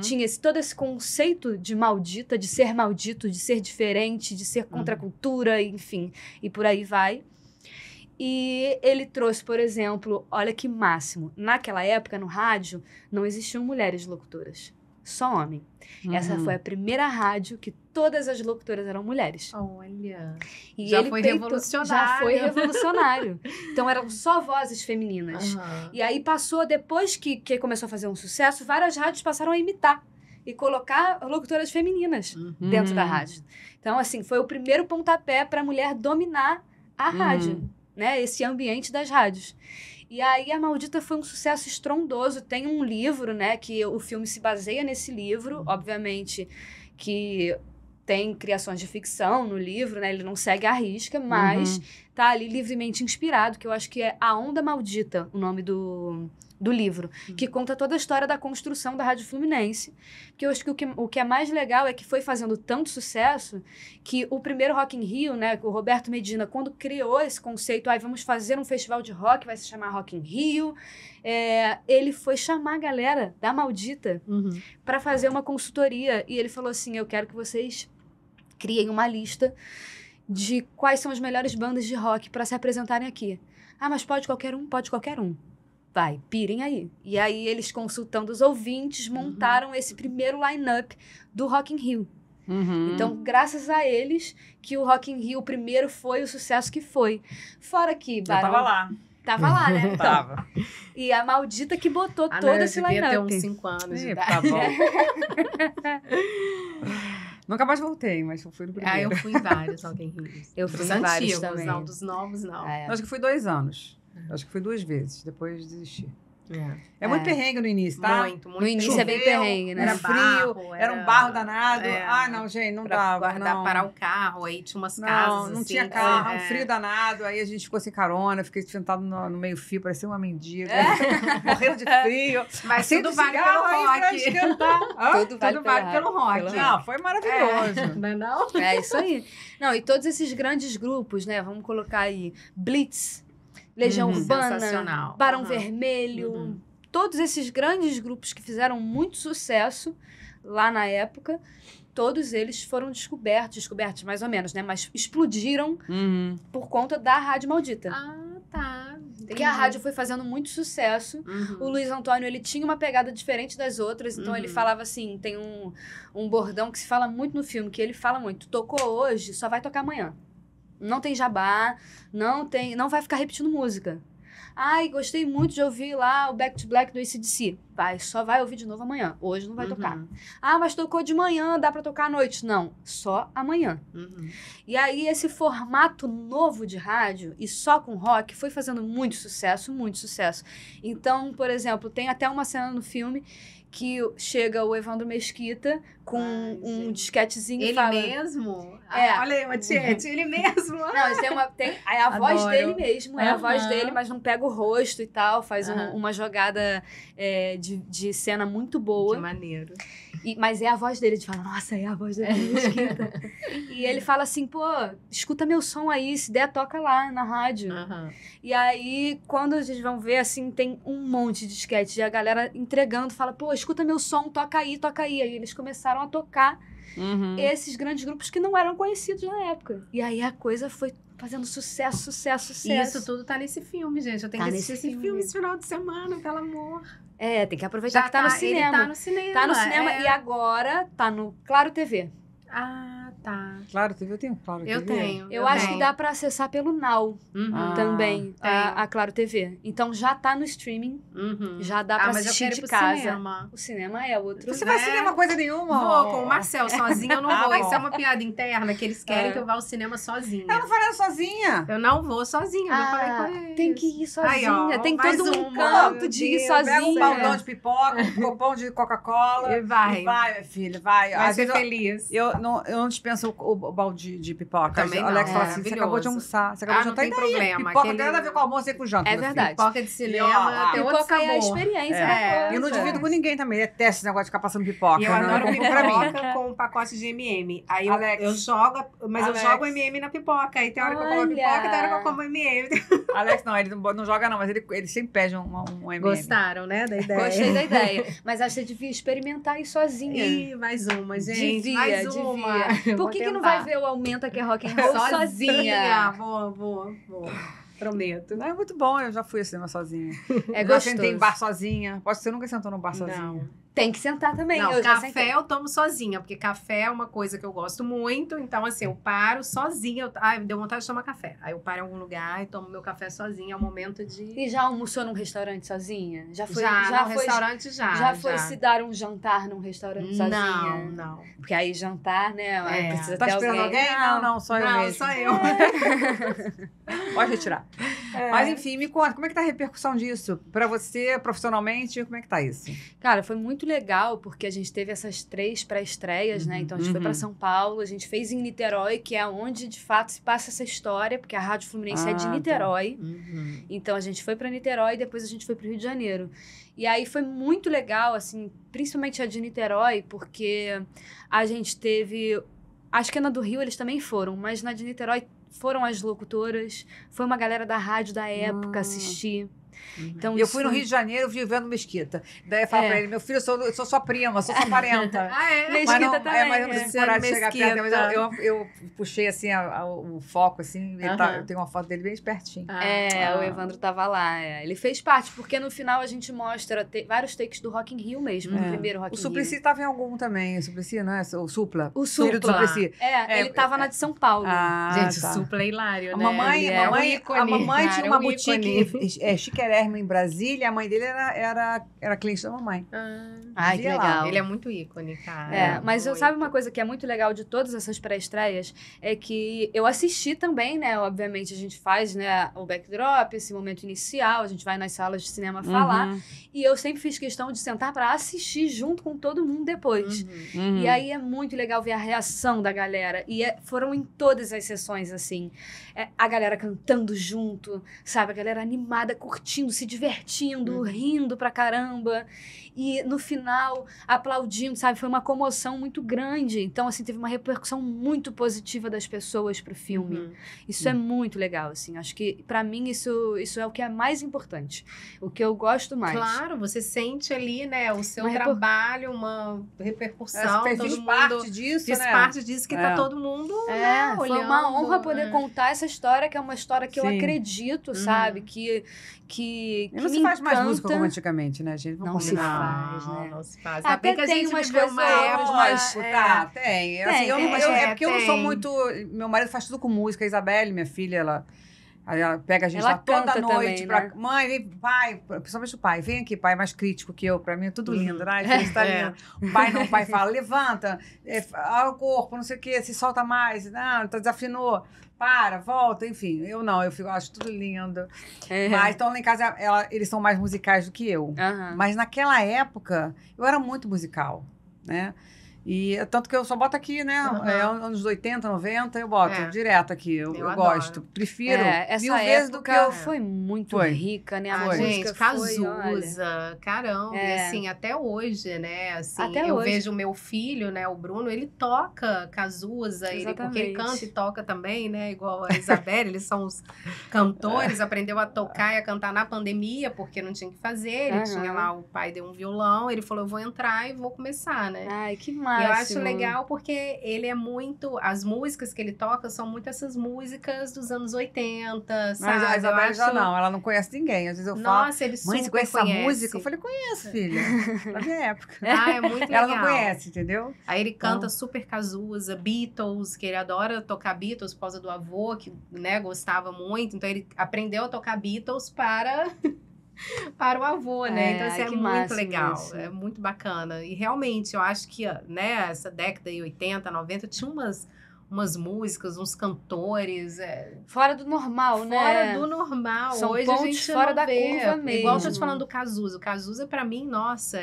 Tinha todo esse conceito de maldita, de ser maldito, de ser diferente, de ser contra a cultura, enfim, e por aí vai. E ele trouxe, por exemplo, olha que máximo, naquela época no rádio não existiam mulheres locutoras, só homem. Essa foi a primeira rádio que todas as locutoras eram mulheres. Olha, e já foi revolucionário. Já foi revolucionário. Então eram só vozes femininas. E aí passou, depois que começou a fazer um sucesso, várias rádios passaram a imitar e colocar locutoras femininas dentro da rádio. Então, assim, foi o primeiro pontapé para a mulher dominar a rádio, né? Esse ambiente das rádios. E aí A Maldita foi um sucesso estrondoso. Tem um livro, né? Que o filme se baseia nesse livro, obviamente que tem criações de ficção no livro, né? Ele não segue à risca, mas tá ali livremente inspirado, que eu acho que é A Onda Maldita, o nome do livro, que conta toda a história da construção da Rádio Fluminense. Que eu acho que o que é mais legal é que foi fazendo tanto sucesso que o primeiro Rock in Rio, né, o Roberto Medina, quando criou esse conceito, vamos fazer um festival de rock, vai se chamar Rock in Rio, ele foi chamar a galera da Maldita para fazer uma consultoria. E ele falou assim, eu quero que vocês criem uma lista de quais são as melhores bandas de rock para se apresentarem aqui. Mas pode qualquer um? Pode qualquer um. Vai, pirem aí. E aí eles, consultando os ouvintes, montaram esse primeiro line-up do Rock in Rio. Então, graças a eles, que o Rock in Rio, o primeiro, foi o sucesso que foi. Fora que... Já tava lá. Tava lá, né? Então, Tava. e a Maldita que botou todo esse line-up. Eu devia ter uns 5 anos de idade. Tá bom. Nunca mais voltei, mas eu fui no primeiro. Eu fui em vários Rock in Rios. Eu fui dos em vários antigos, também. não, dos novos, não. Acho que fui 2 anos. Acho que fui 2 vezes, depois desisti. Muito perrengue no início, tá? Muito. No início é bem perrengue, né? Era frio, era um barro danado. Não, gente, não pra dava. Guardar, não. parar o carro, aí tinha umas casas. Não assim, tinha carro, um frio danado. Aí a gente ficou sem carona, fiquei sentado no meio-fio, parecia uma mendiga. Morrendo de frio. Mas Sem tudo vale pelo rock. Tudo vale pelo rock. Não, foi maravilhoso. Não é não? É isso aí. Não, e todos esses grandes grupos, né? Vamos colocar aí Blitz, Legião Urbana, sensacional. Barão Vermelho, todos esses grandes grupos que fizeram muito sucesso lá na época, todos eles foram descobertos mais ou menos, né? Mas explodiram por conta da Rádio Maldita. Tá. Porque a rádio foi fazendo muito sucesso. O Luiz Antônio, ele tinha uma pegada diferente das outras. Então, ele falava assim, tem um bordão que se fala muito no filme, que ele fala muito, tocou hoje, só vai tocar amanhã. Não tem jabá, não vai ficar repetindo música. Gostei muito de ouvir lá o Back to Black do AC/DC. Só vai ouvir de novo amanhã. Hoje não vai tocar. Mas tocou de manhã, dá pra tocar à noite. Não, só amanhã. E aí, esse formato novo de rádio, e só com rock, foi fazendo muito sucesso, muito sucesso. Então, por exemplo, tem até uma cena no filme que chega o Evandro Mesquita com um disquetezinho e fala... Ele mesmo? Olha aí, Matiete, ele mesmo. Não, é a voz Adoro. dele mesmo, é a voz dele, mas não pega o rosto e tal, faz uma jogada de cena muito boa. Que maneiro. Mas é a voz dele, de fala, nossa, é a voz dele, Mesquita. E ele fala assim, pô, escuta meu som aí, se der, toca lá na rádio. E aí, quando eles vão ver, assim, tem um monte de disquete, e a galera entregando, fala, pô, escuta meu som, toca aí, toca aí. Aí eles começaram a tocar esses grandes grupos que não eram conhecidos na época. E aí a coisa foi fazendo sucesso. E isso tudo tá nesse filme, gente. Eu tenho que assistir esse filme esse final de semana, pelo amor. Tem que aproveitar que tá no cinema. Ele tá no cinema. Tá no cinema e agora tá no Claro TV. Tá. Claro TV, eu tenho Claro TV. Eu tenho. Eu acho que dá pra acessar pelo Now também, a Claro TV. Então já tá no streaming, já dá pra assistir de casa. Cinema. O cinema é outro. Você vai cinema coisa nenhuma? Vou com o Marcel, sozinha eu não vou. Isso é uma piada interna, que eles querem que eu vá ao cinema sozinha. Ela não faria sozinha. Eu não vou sozinha, eu já falei com eles. Tem que ir sozinha, Aí, ó, tem mais todo um uma, canto de ir Deus, sozinha. Pega um baldão de pipoca, um copão de Coca-Cola. E vai. E vai, minha filha, vai. Vai ser feliz. Eu não dispenso o balde de pipoca. Também o Alex não, fala assim, você acabou de almoçar. Você acabou de não jantar. tem problema. Pipoca não tem nada a ver com almoço e com janta. É meu filho. verdade. Pipoca de cinema tem outro Pipoca é a sabor. experiência da coisa. E eu não divido com ninguém também. Eu detesto esse negócio de ficar passando pipoca. E eu não, adoro compro pra mim. pipoca com um pacote de M&M. Aí Alex. eu jogo, mas Alex. eu jogo M&M na pipoca. Aí tem hora que eu como a pipoca, tem hora que eu como M&M. Alex, não, ele não joga não, mas ele sempre pede um M&M. Gostaram, né, da ideia? Gostei da ideia. Mas acho que você devia experimentar ir sozinha. Ih, mais uma, gente. Devia. Vou Por que não tentar. vai ver o Aumenta que é Rock and Roll sozinha? Vou. Prometo. Não, é muito bom, eu já fui ao cinema sozinha. É Já sentei em gostoso. bar sozinha. Pode ser, você nunca sentou no bar sozinha. Não. Tem que sentar também. Não, eu já café sentei. eu tomo sozinha, porque café é uma coisa que eu gosto muito. Então, assim, eu paro sozinha. Ai, me deu vontade de tomar café. Aí eu paro em algum lugar e tomo meu café sozinha. É o momento de... E já almoçou num restaurante sozinha? Já foi, no foi, restaurante já. já foi se dar um jantar num restaurante sozinha? Não. Porque aí jantar, né? É. Precisa Tá ter esperando alguém? Não, só eu Não, mesmo. só eu. Pode retirar. Mas enfim, me conta, como é que tá a repercussão disso? Pra você, profissionalmente, como é que tá isso? Cara, foi muito legal, porque a gente teve essas 3 pré-estreias, né? Então a gente foi pra São Paulo, a gente fez em Niterói, que é onde de fato se passa essa história, porque a Rádio Fluminense é de tá. Niterói. Uhum. Então a gente foi pra Niterói e depois a gente foi pro Rio de Janeiro. E aí foi muito legal, assim, principalmente a de Niterói, porque a gente teve. Acho que na do Rio eles também foram, mas na de Niterói foram as locutoras, foi uma galera da rádio da época assistir. Então, E eu fui no Rio de Janeiro, vivendo Mesquita. Daí eu falo pra ele, meu filho, eu sou sua prima, sou sua parenta. Ah, é? Mesquita Mas não, também, mas eu não é. preciso parar de chegar perto. Mas Mesquita. eu puxei assim o foco, assim, eu tenho uma foto dele bem pertinho. O Evandro tava lá. Ele fez parte, porque no final a gente mostra vários takes do Rock in Rio mesmo, no primeiro Rock in O Rio. Suplicy tava em algum também, o Suplicy, não é? O Supla. O Filho do Supla. Suplicy. Ele tava na de São Paulo. Gente, tá. o Supla é hilário, A né? mamãe, Ele a é um mamãe, ícone, a mamãe cara, tinha uma um boutique ícone. chiquérrima em Brasília, a mãe dele era cliente da mamãe. Ai, que Via lá. legal. Ele é muito ícone, cara. Mas muito. sabe uma coisa que é muito legal de todas essas pré-estreias? É que eu assisti também, né? Obviamente a gente faz, né, o backdrop, esse momento inicial, a gente vai nas salas de cinema falar. E eu sempre fiz questão de sentar pra assistir junto com todo mundo depois. E aí é muito legal ver a reação da galera. E foram em todas as sessões, assim. A galera cantando junto, sabe? A galera animada, curtindo, se divertindo, rindo pra caramba. E no final, aplaudindo, sabe? Foi uma comoção muito grande. Então, assim, teve uma repercussão muito positiva das pessoas pro filme. Isso é muito legal, assim. Acho que, pra mim, isso é o que é mais importante. O que eu gosto mais. Claro, você sente ali, né, o seu Uma trabalho, uma repercussão. Fiz todo parte mundo disso, fiz né? parte disso que tá todo mundo Foi uma olhando, honra poder contar essa história, que é uma história que eu Sim. acredito, sabe? Que E não me se faz mais encanta. música como antigamente, né, gente? Vamos Não se combinar. faz, né? Não se faz. Até Ainda bem que a tem gente umas viveu coisas uma época Mas, mais... tá, tem. Assim, eu não, Tem, é porque eu não sou tem. muito... Meu marido faz tudo com música. A Isabelle, minha filha, ela pega a gente Ela lá toda canta noite. também, né? Mãe, vem, pai, principalmente o pai. Vem aqui, pai, mais crítico que eu. Pra mim é tudo lindo, né? Filho, tá lindo. O pai não, o pai fala, levanta, olha o corpo, não sei o quê, se solta mais. Não, desafinou. Para, volta, enfim. Eu não, acho tudo lindo. Mas, então, lá em casa, eles são mais musicais do que eu. Mas naquela época, eu era muito musical, né? E tanto que eu só boto aqui, né? Anos 80, 90, eu boto direto aqui. Eu gosto. Prefiro essa vezes do que eu... foi muito rica, né? A Ah, música gente, foi, Cazuza, caramba. É. E assim, até hoje, né? Assim, Até eu hoje. vejo o meu filho, né? O Bruno, ele toca Cazuza, porque ele Exatamente. canta e toca também, né? Igual a Isabelle, eles são os cantores, aprendeu a tocar e a cantar na pandemia, porque não tinha o que fazer. Ele tinha lá, o pai deu um violão, ele falou, eu vou entrar e vou começar, né? Ai, que E máximo. eu acho legal porque ele é muito... As músicas que ele toca são muito essas músicas dos anos 80, sabe? Mas a Isabelle Eu já acho... não, ela não conhece ninguém. Às vezes eu falo, Nossa, ele mãe, você super conhece essa música? Eu falei, conheço, filha. Da minha época. Ah, é muito legal. Ela não conhece, entendeu? Aí ele canta super Cazuza, Beatles, que ele adora tocar Beatles por causa do avô, que, né, gostava muito. Então ele aprendeu a tocar Beatles para o avô, né? Então isso é que muito máximo legal, isso. é muito bacana. E realmente, eu acho que, né, essa década de 80, 90, tinha umas músicas, uns cantores... Fora do normal, né? Fora do normal. São Hoje a pontos gente fora não da vê. curva mesmo. Igual eu tô te falando do Cazuza. O Cazuza, pra mim, nossa,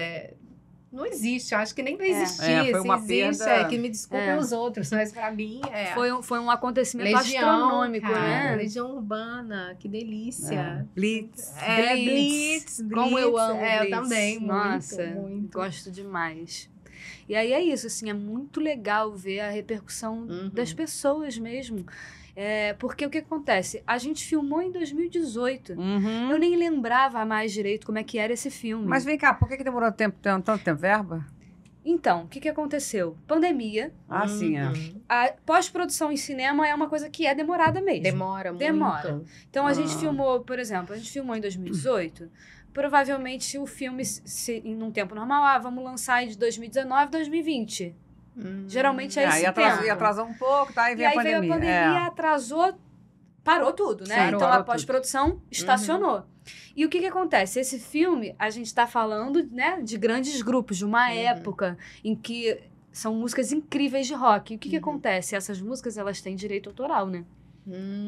não existe. Eu acho que nem vai existir. foi uma Se existe, perda. que me desculpem os outros, mas pra mim Foi um acontecimento Legião, astronômico, cara, né? Legião Urbana, que delícia. Blitz. Blitz. Como eu amo Eu Blitz. também, muito, Nossa, muito. gosto demais. E aí é isso, assim, é muito legal ver a repercussão das pessoas mesmo. Porque o que acontece? A gente filmou em 2018. Eu nem lembrava mais direito como é que era esse filme. Mas vem cá, por que demorou tanto tempo, verba? Então, o que aconteceu? Pandemia. Ah, sim, é. A pós-produção em cinema é uma coisa que é demorada mesmo. Demora muito. Demora. Então, a gente filmou, por exemplo, em 2018. Provavelmente o filme, num tempo normal, vamos lançar de 2019, 2020. Geralmente é esse tempo. E atrasou um pouco, tá? E E veio aí a pandemia. veio a pandemia, atrasou, parou tudo, né? Parou, então a parou pós-produção estacionou. E o que acontece? Esse filme, a gente tá falando, né, de grandes grupos, de uma época em que são músicas incríveis de rock. E o que acontece? Essas músicas, elas têm direito autoral, né?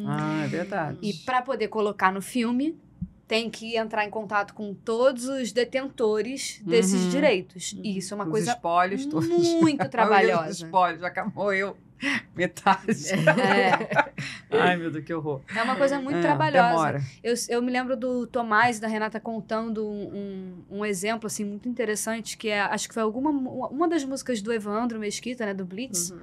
Ah, é verdade. E para poder colocar no filme, tem que entrar em contato com todos os detentores desses direitos. E isso é uma Os coisa espólios todos. muito Os trabalhosa. espólios, já acabou eu metade. Ai, meu Deus, que horror. É uma coisa muito trabalhosa. Demora. Eu me lembro do Tomás e da Renata contando um exemplo assim, muito interessante, que acho que foi uma das músicas do Evandro Mesquita, né, do Blitz,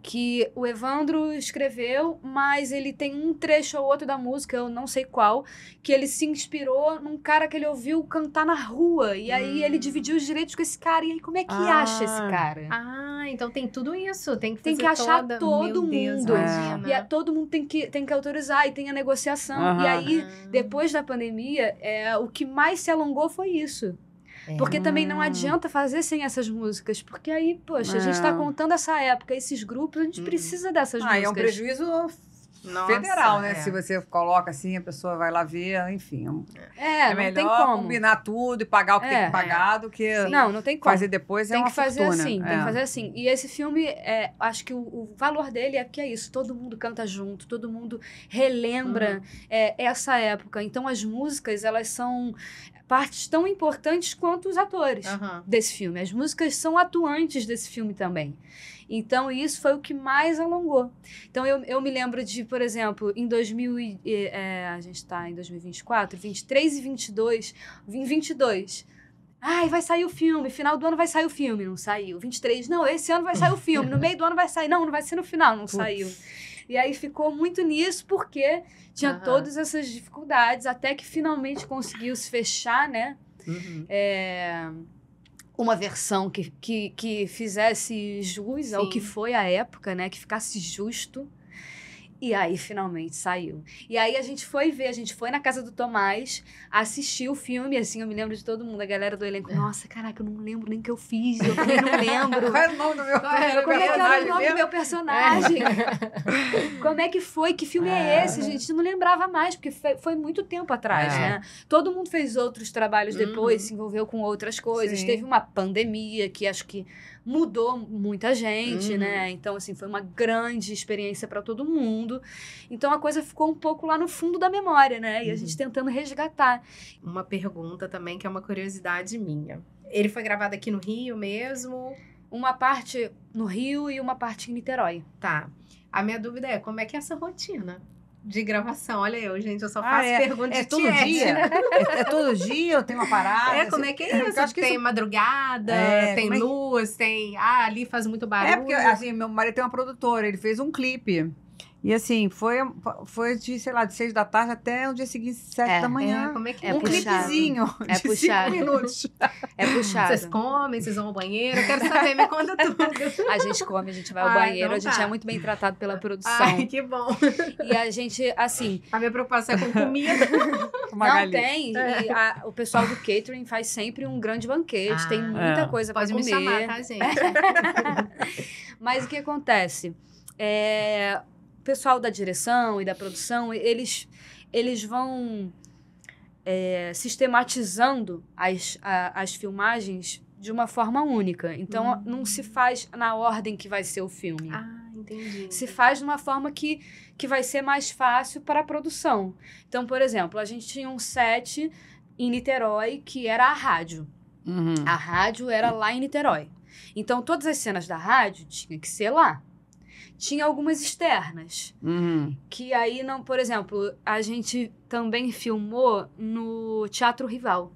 que o Evandro escreveu, mas ele tem um trecho ou outro da música, eu não sei qual, que ele se inspirou num cara que ele ouviu cantar na rua. E aí ele dividiu os direitos com esse cara. E aí como é que acha esse cara? Ah, então tem tudo isso. Tem Tem que achar todo Meu Deus, mundo. imagina. E todo mundo tem que autorizar e tem a negociação. E aí, depois da pandemia, o que mais se alongou foi isso. Porque também não adianta fazer sem essas músicas. Porque aí, poxa, a gente tá contando essa época, esses grupos, a gente precisa dessas músicas. E é um prejuízo federal, né? Se você coloca assim, a pessoa vai lá ver, enfim. Não melhor tem como combinar tudo e pagar o que tem que pagar do que não tem como. fazer depois tem uma que fazer fortuna. assim, tem que fazer assim. E esse filme, acho que o valor dele é porque é isso, todo mundo canta junto, todo mundo relembra essa época. Então as músicas, elas são partes tão importantes quanto os atores desse filme. As músicas são atuantes desse filme também. Então, isso foi o que mais alongou. Então, eu me lembro de, por exemplo, em a gente está em 2024, 23 e 22. Em 22, vai sair o filme, final do ano vai sair o filme. Não saiu. 23, não, esse ano vai sair o filme. No meio do ano vai sair. Não vai ser no final, não saiu. E aí ficou muito nisso, porque tinha todas essas dificuldades, até que finalmente conseguiu se fechar, né? Uma versão que fizesse jus ao que foi a época, né? Que ficasse justo. E aí, finalmente, saiu. E aí, a gente foi na casa do Tomás, assistir o filme, assim, eu me lembro de todo mundo, a galera do elenco. Nossa, caraca, eu não lembro nem o que eu fiz, eu também não lembro. Qual era o nome do meu personagem? Como é que era o nome do meu personagem? Como é que foi? Que filme é esse, gente? Não lembrava mais, porque foi muito tempo atrás, né? Todo mundo fez outros trabalhos depois, se envolveu com outras coisas. Sim. Teve uma pandemia que acho que mudou muita gente, né? Então, assim, foi uma grande experiência para todo mundo. Então, a coisa ficou um pouco lá no fundo da memória, né? E a gente tentando resgatar. Uma pergunta também, que é uma curiosidade minha. Ele foi gravado aqui no Rio mesmo? Uma parte no Rio e uma parte em Niterói. Tá. A minha dúvida é, como é que é essa rotina de gravação? Olha eu só faço perguntas de todo tiete, dia? né? É todo dia? Eu tenho uma parada? Como é que é isso? Acho que tem madrugada, tem luz, tem... ali faz muito barulho. Porque, assim, meu marido tem uma produtora, ele fez um clipe. E, assim, foi de, sei lá, de 6 da tarde até o dia seguinte, 7 da manhã. Como é que é um puxado. clipezinho de 5 minutos. É puxado. Vocês comem, vocês vão ao banheiro? Eu quero saber, me conta tudo. A gente come, a gente vai ao banheiro, então a gente tá. é muito bem tratado pela produção. Ai, que bom. E a gente, assim... A minha preocupação é com comida. Não tem. E o pessoal do catering faz sempre um grande banquete, tem muita coisa pra Pode comer. me chamar, tá, gente? Mas o que acontece? O pessoal da direção e da produção, eles vão sistematizando as filmagens de uma forma única. Então, não se faz na ordem que vai ser o filme. Entendi. Se faz de uma forma que vai ser mais fácil para a produção. Então, por exemplo, a gente tinha um set em Niterói que era a rádio. A rádio era lá em Niterói. Então, todas as cenas da rádio tinham que ser lá. Tinha algumas externas. Que aí, não, por exemplo, a gente também filmou no Teatro Rival.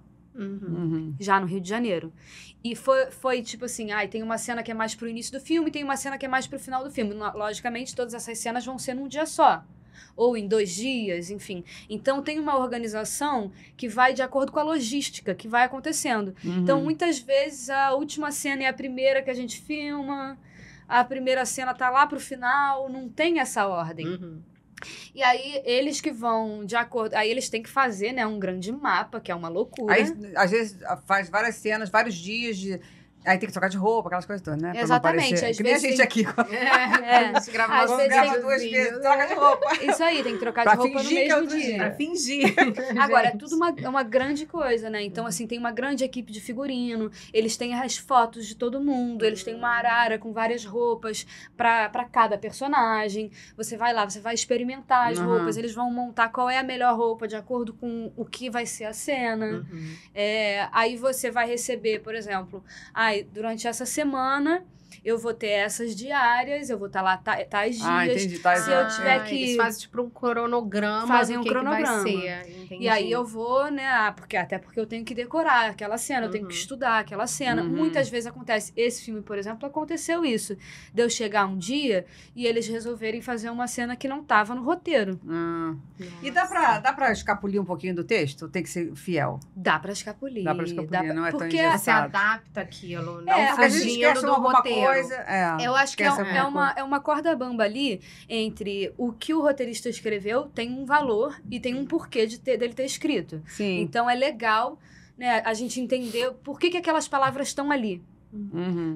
Já no Rio de Janeiro. E foi tipo assim, tem uma cena que é mais pro início do filme, tem uma cena que é mais pro final do filme. Logicamente, todas essas cenas vão ser num dia só. ou em 2 dias, enfim. Então, tem uma organização que vai de acordo com a logística que vai acontecendo. Então, muitas vezes, a última cena é a primeira que a gente filma, a primeira cena tá lá pro final, não tem essa ordem. E aí, eles que vão de acordo... Aí, eles têm que fazer, né, um grande mapa, que é uma loucura. Aí, às vezes, faz várias cenas, vários dias de... Aí tem que trocar de roupa, aquelas coisas todas, né? Exatamente. Às vezes, que nem a gente aqui. A gente grava Às vezes grava 2 vezes, troca de roupa. Isso aí, tem que trocar Pra de roupa no fingir que é mesmo outro dia. Pra fingir. Agora, é Gente. tudo uma grande coisa, né? Então, assim, tem uma grande equipe de figurino, eles têm as fotos de todo mundo, eles têm uma arara com várias roupas pra cada personagem. Você vai lá, você vai experimentar as roupas, eles vão montar qual é a melhor roupa de acordo com o que vai ser a cena. Aí você vai receber, por exemplo, durante essa semana eu vou ter essas diárias, eu vou estar lá tais dias. Entendi. Se eu tiver que... Eles fazem tipo um cronograma Fazem do um que cronograma. vai ser. Entendi. E aí eu vou, né, até porque eu tenho que decorar aquela cena, eu tenho que estudar aquela cena. Muitas vezes acontece, esse filme, por exemplo, aconteceu isso. De eu chegar um dia e eles resolverem fazer uma cena que não estava no roteiro. E dá pra escapulir um pouquinho do texto? Tem que ser fiel? Dá pra escapulir. Dá pra escapulir, não é tão porque engessado. Você adapta aquilo, não Porque a gente fugindo esquece do alguma roteiro. coisa. Eu acho que esquece alguma é uma corda bamba ali entre o que o roteirista escreveu tem um valor e tem um porquê dele ter escrito. Sim. Então é legal, né, a gente entender por que aquelas palavras estão ali.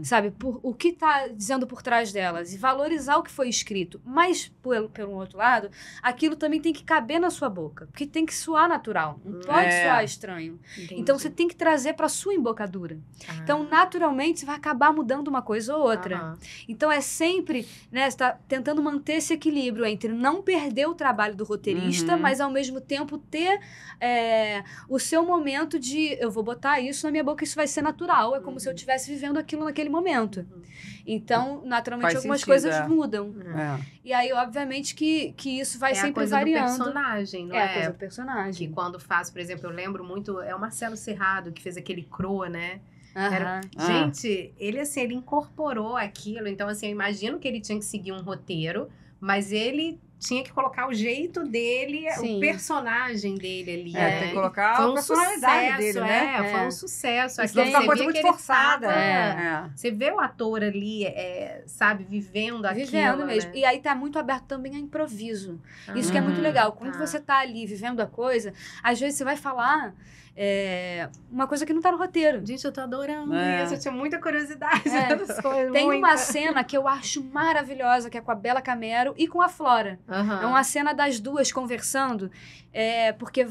Sabe? O que tá dizendo por trás delas. E valorizar o que foi escrito. Mas, pelo outro lado, aquilo também tem que caber na sua boca. Porque tem que soar natural. Não pode soar estranho. Entendi. Então, você tem que trazer pra sua embocadura. Então, naturalmente, você vai acabar mudando uma coisa ou outra. Então, é sempre, né, você tá tentando manter esse equilíbrio entre não perder o trabalho do roteirista, mas, ao mesmo tempo, ter o seu momento de eu vou botar isso na minha boca, isso vai ser natural. É como se eu estivesse vivendo aquilo naquele momento. Então, naturalmente, Faz algumas sentido, coisas mudam. E aí, obviamente, que isso vai É sempre a coisa variando. do personagem, não É é? a coisa do personagem. Que quando faz, por exemplo, eu lembro muito, é o Marcelo Serrado que fez aquele Croa, né? Aham. Gente, ele assim, ele incorporou aquilo, então assim, eu imagino que ele tinha que seguir um roteiro, mas ele tinha que colocar o jeito dele, Sim. o personagem dele ali, Tem né? que colocar Foi a um personalidade sucesso, dele, né? foi um sucesso. Senão Aquilo, fica uma você coisa vê muito que ele forçada. tava- Você vê o ator ali, sabe, vivendo aquilo, Vivendo mesmo. né? E aí tá muito aberto também a improviso. Isso que é muito legal. Quando você tá ali vivendo a coisa, às vezes você vai falar uma coisa que não tá no roteiro. Gente, eu tô adorando É. isso, eu tinha muita curiosidade. É. dessas coisas, Tem muita. uma cena que eu acho maravilhosa, que é com a Bela Camero e com a Flora. Aham. É uma cena das duas conversando, porque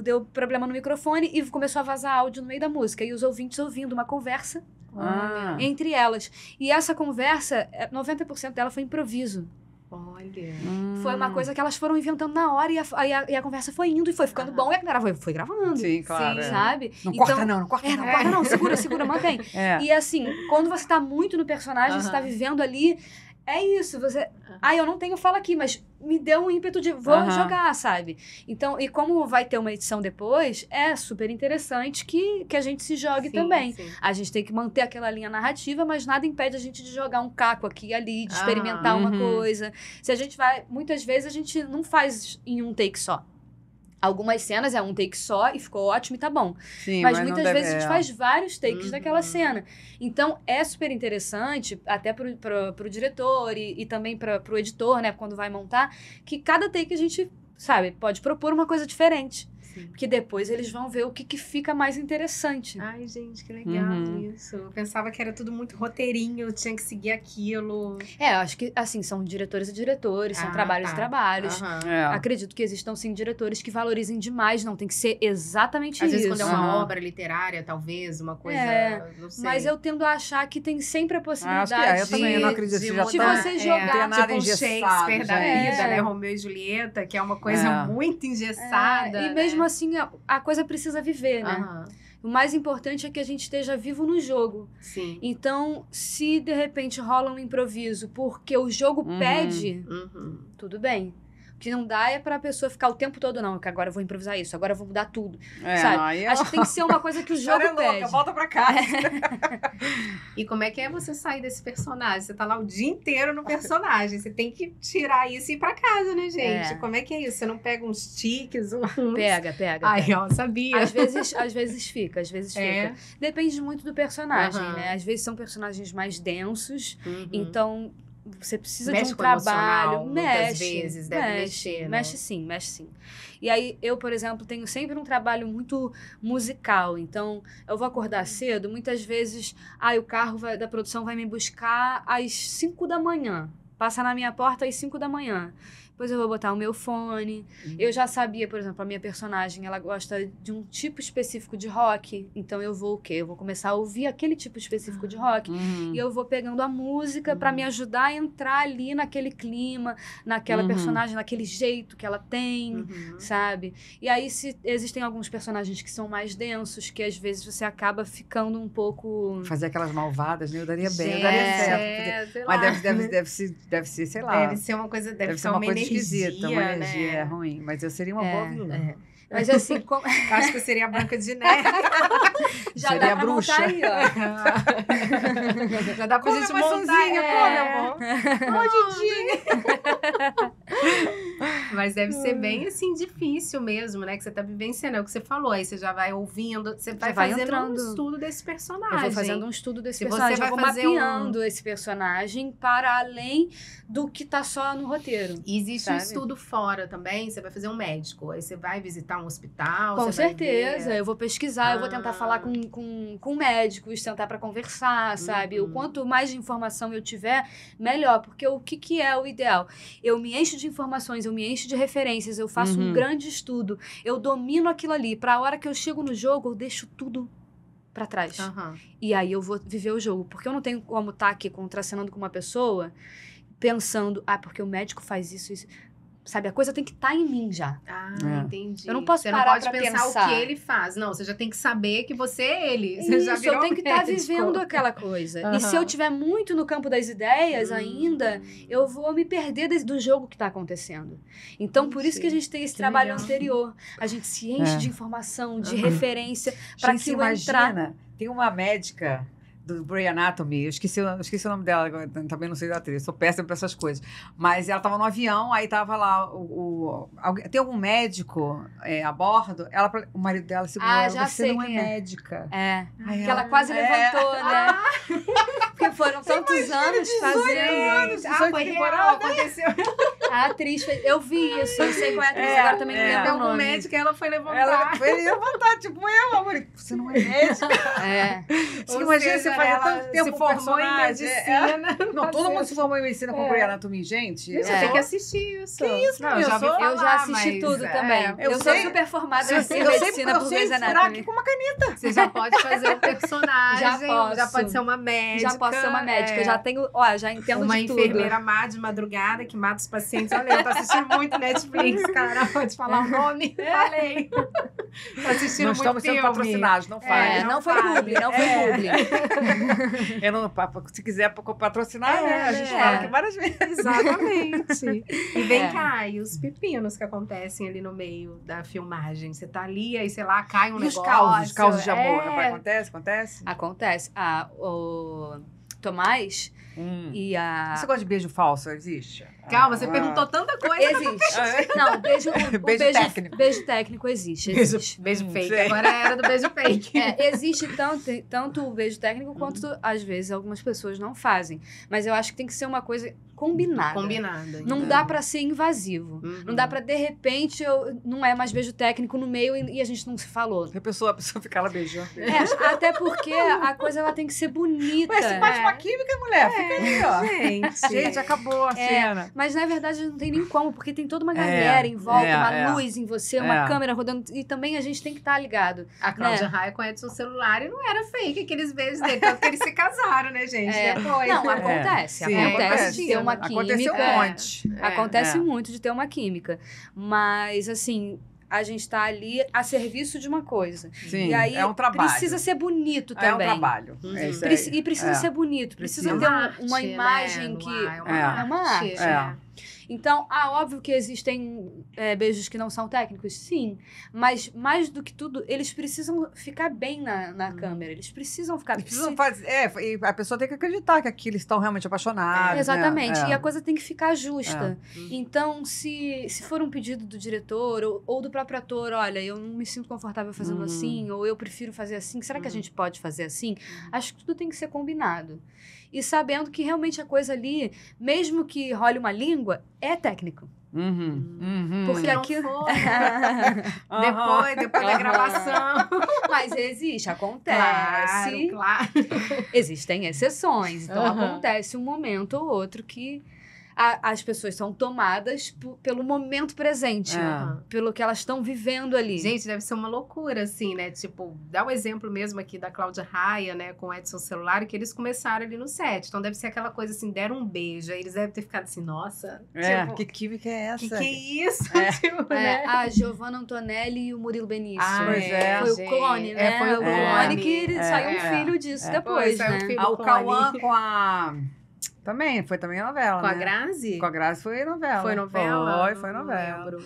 deu problema no microfone e começou a vazar áudio no meio da música. E os ouvintes ouvindo uma conversa entre elas. E essa conversa, 90% dela foi improviso. Olha. Foi uma coisa que elas foram inventando na hora e a conversa foi indo e foi ficando bom e a galera foi gravando. Sim, claro. Sim. Sabe? Não Então, corta não corta não. não corta não, segura, mantém. E assim, quando você tá muito no personagem, você tá vivendo ali, é isso, você... eu não tenho fala aqui, mas me deu um ímpeto de vou jogar, sabe? Então, e como vai ter uma edição depois, é super interessante que a gente se jogue também. Sim. A gente tem que manter aquela linha narrativa, mas nada impede a gente de jogar um caco aqui e ali, de experimentar uma coisa. Se a gente vai... Muitas vezes a gente não faz em um take só. Algumas cenas é um take só e ficou ótimo e tá bom. Sim, mas não muitas deve- vezes a gente faz vários takes daquela cena. Então, é super interessante, até pro diretor e também pro editor, né, quando vai montar, que cada take a gente, sabe, pode propor uma coisa diferente. Sim. Porque depois eles vão ver o que fica mais interessante. Ai, gente, que legal isso. Eu pensava que era tudo muito roteirinho, eu tinha que seguir aquilo. Eu acho que, assim, são diretores e diretores, são trabalhos e trabalhos. Aham. Acredito que existam, sim, diretores que valorizem demais, não tem que ser exatamente Às isso. vezes quando é uma obra literária, talvez, uma coisa, não sei. Mas eu tendo a achar que tem sempre a possibilidade eu também não acredito que já de tá- você jogar, não tem nada tipo um engessado, Shakespeare da gente. vida, né? Romeu e Julieta, que é uma coisa muito engessada. E mesmo assim, a coisa precisa viver, né? Aham. O mais importante é que a gente esteja vivo no jogo. Sim. Então, se de repente rola um improviso porque o jogo pede, tudo bem. O que não dá é pra pessoa ficar o tempo todo, não, que agora eu vou improvisar isso, agora eu vou mudar tudo, É, sabe? não, aí Acho que tem que ser uma coisa que o jogo é louca, pede. volta pra casa. E como é que é você sair desse personagem? Você tá lá o dia inteiro no personagem. Você tem que tirar isso e ir pra casa, né, gente? É. Como é que é isso? Você não pega uns tiques, uns... Pega. Ai, ó, sabia. Às vezes fica. É. Depende muito do personagem, Aham. né? Às vezes são personagens mais densos, Uhum. então você precisa Mexe de um com o emocional, trabalho. muitas Mexe, vezes, deve mexer, né? mexe sim. E aí, eu, por exemplo, tenho sempre um trabalho muito musical. Então, eu vou acordar cedo, muitas vezes, o carro da produção vai me buscar às 5 da manhã. Passa na minha porta às 5 da manhã. Depois eu vou botar o meu fone. Eu já sabia, por exemplo, a minha personagem, ela gosta de um tipo específico de rock. Então eu vou o quê? Eu vou começar a ouvir aquele tipo específico de rock. E eu vou pegando a música pra me ajudar a entrar ali naquele clima, naquela personagem, naquele jeito que ela tem, sabe? E aí, se existem alguns personagens que são mais densos, que às vezes você acaba ficando um pouco... Fazer aquelas malvadas, né? Eu daria bem, eu Gente, daria certo. sei lá. Mas deve ser, sei lá. Deve ser uma coisa, deve ser uma uma coisa esquisita, uma energia, energia né? ruim. Mas eu seria uma boa vilã. Mas assim, como... Acho que seria a Branca de Neve. já Seria dá a pra bruxa. montar aí, ó. Já dá pra Come gente a montar. maçãzinha, come, amor. Mas deve ser bem, assim, difícil mesmo, né? Que você tá vivenciando, é o que você falou. Aí você já vai ouvindo, você vai fazendo entrando. um estudo desse personagem. Eu vou fazendo um estudo desse Se personagem, você vai eu vou fazer mapeando esse personagem para além do que tá só no roteiro. E existe um sabe? estudo fora também, você vai fazer um médico, aí você vai visitar um hospital, Com você vai certeza, ver... eu vou pesquisar, eu vou tentar falar com médicos, sentar para conversar, sabe? O quanto mais de informação eu tiver, melhor, porque o que é o ideal? Eu me encho de informações, eu me encho de referências, eu faço um grande estudo, eu domino aquilo ali, para a hora que eu chego no jogo, eu deixo tudo para trás. E aí eu vou viver o jogo, porque eu não tenho como estar aqui contracenando com uma pessoa pensando, porque o médico faz isso. Sabe, a coisa tem que estar em mim já. Entendi. Eu não posso você parar não pode pra pensar pensar. o que ele faz. Não, você já tem que saber que você é ele. Você já Isso, virou eu tenho que estar médico. vivendo aquela coisa. E se eu tiver muito no campo das ideias ainda, eu vou me perder do jogo que está acontecendo. Então, por isso que a gente tem esse trabalho anterior. A gente se enche de informação, de referência, para Gente, que eu entrar... imagina, tem uma médica do Grey Anatomy, eu esqueci o nome dela, também não sei da atriz, sou péssima para essas coisas. Mas ela estava no avião, aí estava lá, tem algum médico a bordo, o marido dela segurou ela, já você sei não é quem é. médica. Que ela quase levantou, né? Porque foram tantos anos fazendo. Foi real, aconteceu. A atriz fez... Eu vi isso, eu sei qual é a atriz, agora também não lembro o Algum nome. médico, ela foi levantar. Ela foi levantar, tipo, amor, você não é médica. Ou Imagina, seja, você faz ela tanto tempo se com formou em personagem. medicina. Não, todo mundo se formou em medicina com Grey Anatomy, gente. Você tem que assistir isso. Que isso, não, eu já ouvi sou- falar, Eu já assisti mas, tudo também. eu Eu sei- sou super formada em eu sei medicina por Grey's furar aqui Anatomy. com uma caneta. Você já pode fazer o personagem. Já posso. Já pode ser uma médica. Já posso ser uma médica, eu já tenho, já entendo Uma de tudo. enfermeira má de madrugada que mata os pacientes. Olha, eu tô assistindo muito Netflix, cara. Pode falar o nome? Falei. Tô assistindo Não muito estamos sendo filme. patrocinados, não faz. Não foi publi, não foi publi. Eu não, se quiser patrocinar, né? A gente né? fala aqui várias vezes. Exatamente. E vem cá, e os pepinos que acontecem ali no meio da filmagem? Você tá ali, aí, sei lá, cai um E os negócio. causos de amor, não acontece? Acontece? Acontece. O Tomás e a... Você gosta de beijo falso? Existe? Calma, você perguntou tanta coisa. Existe. Não, beijo técnico. Beijo técnico existe. Existe. Beijo fake. sei. Agora era do beijo fake. Existe tanto o beijo técnico quanto, às vezes, algumas pessoas não fazem. Mas eu acho que tem que ser uma coisa combinada. Combinada. Não dá pra ser invasivo. Não dá pra, de repente, não é mais beijo técnico no meio e a gente não se falou. A pessoa fica lá beijando. Até porque a coisa ela tem que ser bonita. Ué, se bate uma química, mulher, fica aí, ó. Gente. Gente, acabou a cena. Mas, na verdade, não tem nem como, porque tem toda uma galera em volta, uma luz em você, uma É. câmera rodando. E também a gente tem que estar ligado. A Cláudia Raia conhece o celular e não era fake aqueles beijos dele, tanto que eles se casaram, né, gente? Depois. Não, acontece. Sim, Acontece de ter uma Aconteceu química. um monte. Acontece muito de ter uma química. Mas, assim, a gente tá ali a serviço de uma coisa. Sim, E aí é um trabalho. precisa ser bonito É um também. trabalho. É isso aí. E precisa ser bonito. Precisa Precisa. ter arte, uma imagem né? que... É É uma arte. É. Então, óbvio que existem beijos que não são técnicos, sim. Mas, mais do que tudo, eles precisam ficar bem na câmera. Eles precisam ficar... E a pessoa tem que acreditar que eles estão realmente apaixonados. Exatamente. Né? E a coisa tem que ficar justa. Então, se for um pedido do diretor ou do próprio ator, olha, eu não me sinto confortável fazendo assim, ou eu prefiro fazer assim, será que a gente pode fazer assim? Acho que tudo tem que ser combinado. E sabendo que realmente a coisa ali, mesmo que role uma língua, é técnico. Porque Se não aquilo... for, depois da gravação. Mas existe, acontece. Claro. Existem exceções. Então, acontece um momento ou outro que as pessoas são tomadas pelo momento presente. Pelo que elas estão vivendo ali. Gente, deve ser uma loucura, assim, né? Tipo, dá um exemplo mesmo aqui da Cláudia Raia, né? Com o Edson Celular, que eles começaram ali no set. Então, deve ser aquela coisa assim, deram um beijo. Aí eles devem ter ficado assim, nossa. Tipo, que química é essa? Que é isso? Tipo, né? A Giovanna Antonelli e o Murilo Benício. Pois Foi o clone, né? Foi o clone. Que saiu um filho disso depois, né? O Cauã com a... Foi também novela, Com né? a Grazi? Com a Grazi foi novela. Foi novela? Foi novela.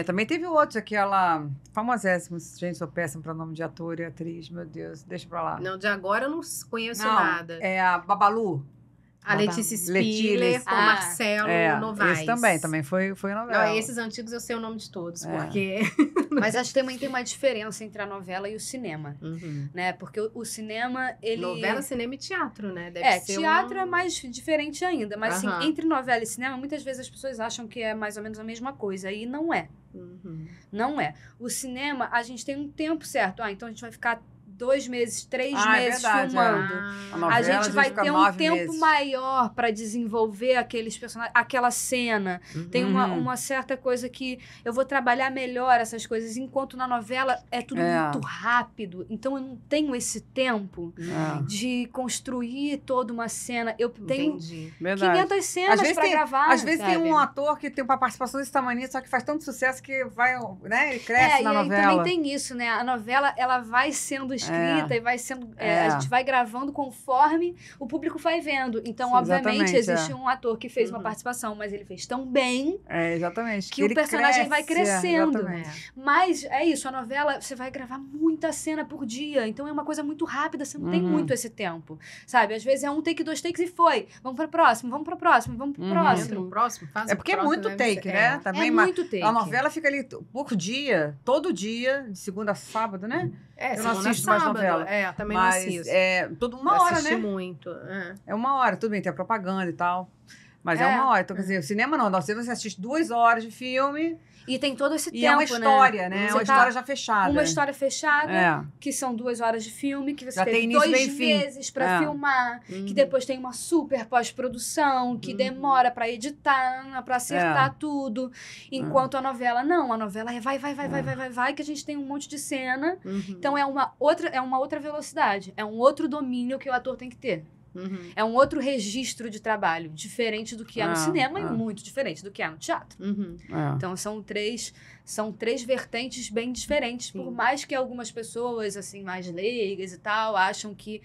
Também teve outros, aquela famosíssima, gente, sou péssima para nome de ator e atriz, meu Deus, deixa pra lá. Não, de agora eu não conheço nada. É a Babalu. A Letícia Spiller com Marcelo Novaes. Esse também foi novela. Não, esses antigos eu sei o nome de todos, porque... Mas acho que também tem uma diferença entre a novela e o cinema, né? Porque o cinema, ele... Novela, cinema e teatro, né? Deve ser teatro é mais diferente ainda. Mas, assim, entre novela e cinema, muitas vezes as pessoas acham que é mais ou menos a mesma coisa. E não é. Não é. O cinema, a gente tem um tempo certo. Então a gente vai ficar 2 meses, 3 meses filmando. A gente vai ter um tempo maior para desenvolver aqueles personagens, aquela cena. Tem uma certa coisa que eu vou trabalhar melhor essas coisas, enquanto na novela é tudo muito rápido. Então eu não tenho esse tempo de construir toda uma cena. Eu tenho 500 cenas para gravar. Às vezes tem um ator que tem uma participação desse tamanho, só que faz tanto sucesso que vai, né, ele cresce na novela. E também tem isso, né? A novela, ela vai sendo escrita e vai sendo... a gente vai gravando conforme o público vai vendo. Então, obviamente, existe um ator que fez uma participação, mas ele fez tão bem que o personagem vai crescendo. Mas é isso, a novela, você vai gravar muita cena por dia. Então, é uma coisa muito rápida, você não tem muito esse tempo. Sabe? Às vezes é 1 take, 2 takes e foi. Vamos pro próximo, vamos pro próximo, vamos pro próximo. Porque é muito take, né? Também, muito take. A novela fica ali por dia, todo dia, de segunda a sábado, né? Eu não assisto mais novela. Também não assisto. Toda uma hora, né? Muito. É 1 hora, tudo bem, tem a propaganda e tal. Mas é 1 hora. Então, quer dizer, o cinema não. Você assiste 2 horas de filme. E tem todo esse tempo, é uma história, né? É uma história já fechada. Uma história fechada, que são 2 horas de filme, que você já teve tem início, 2 meses pra filmar, que depois tem uma super pós-produção, que demora pra editar, pra acertar tudo. Enquanto a novela, não. A novela é vai, que a gente tem um monte de cena. Então, é uma outra velocidade. É um outro domínio que o ator tem que ter. É um outro registro de trabalho, diferente do que é no cinema e muito diferente do que é no teatro. Então, são três vertentes bem diferentes, por mais que algumas pessoas, assim, mais leigas e tal, acham que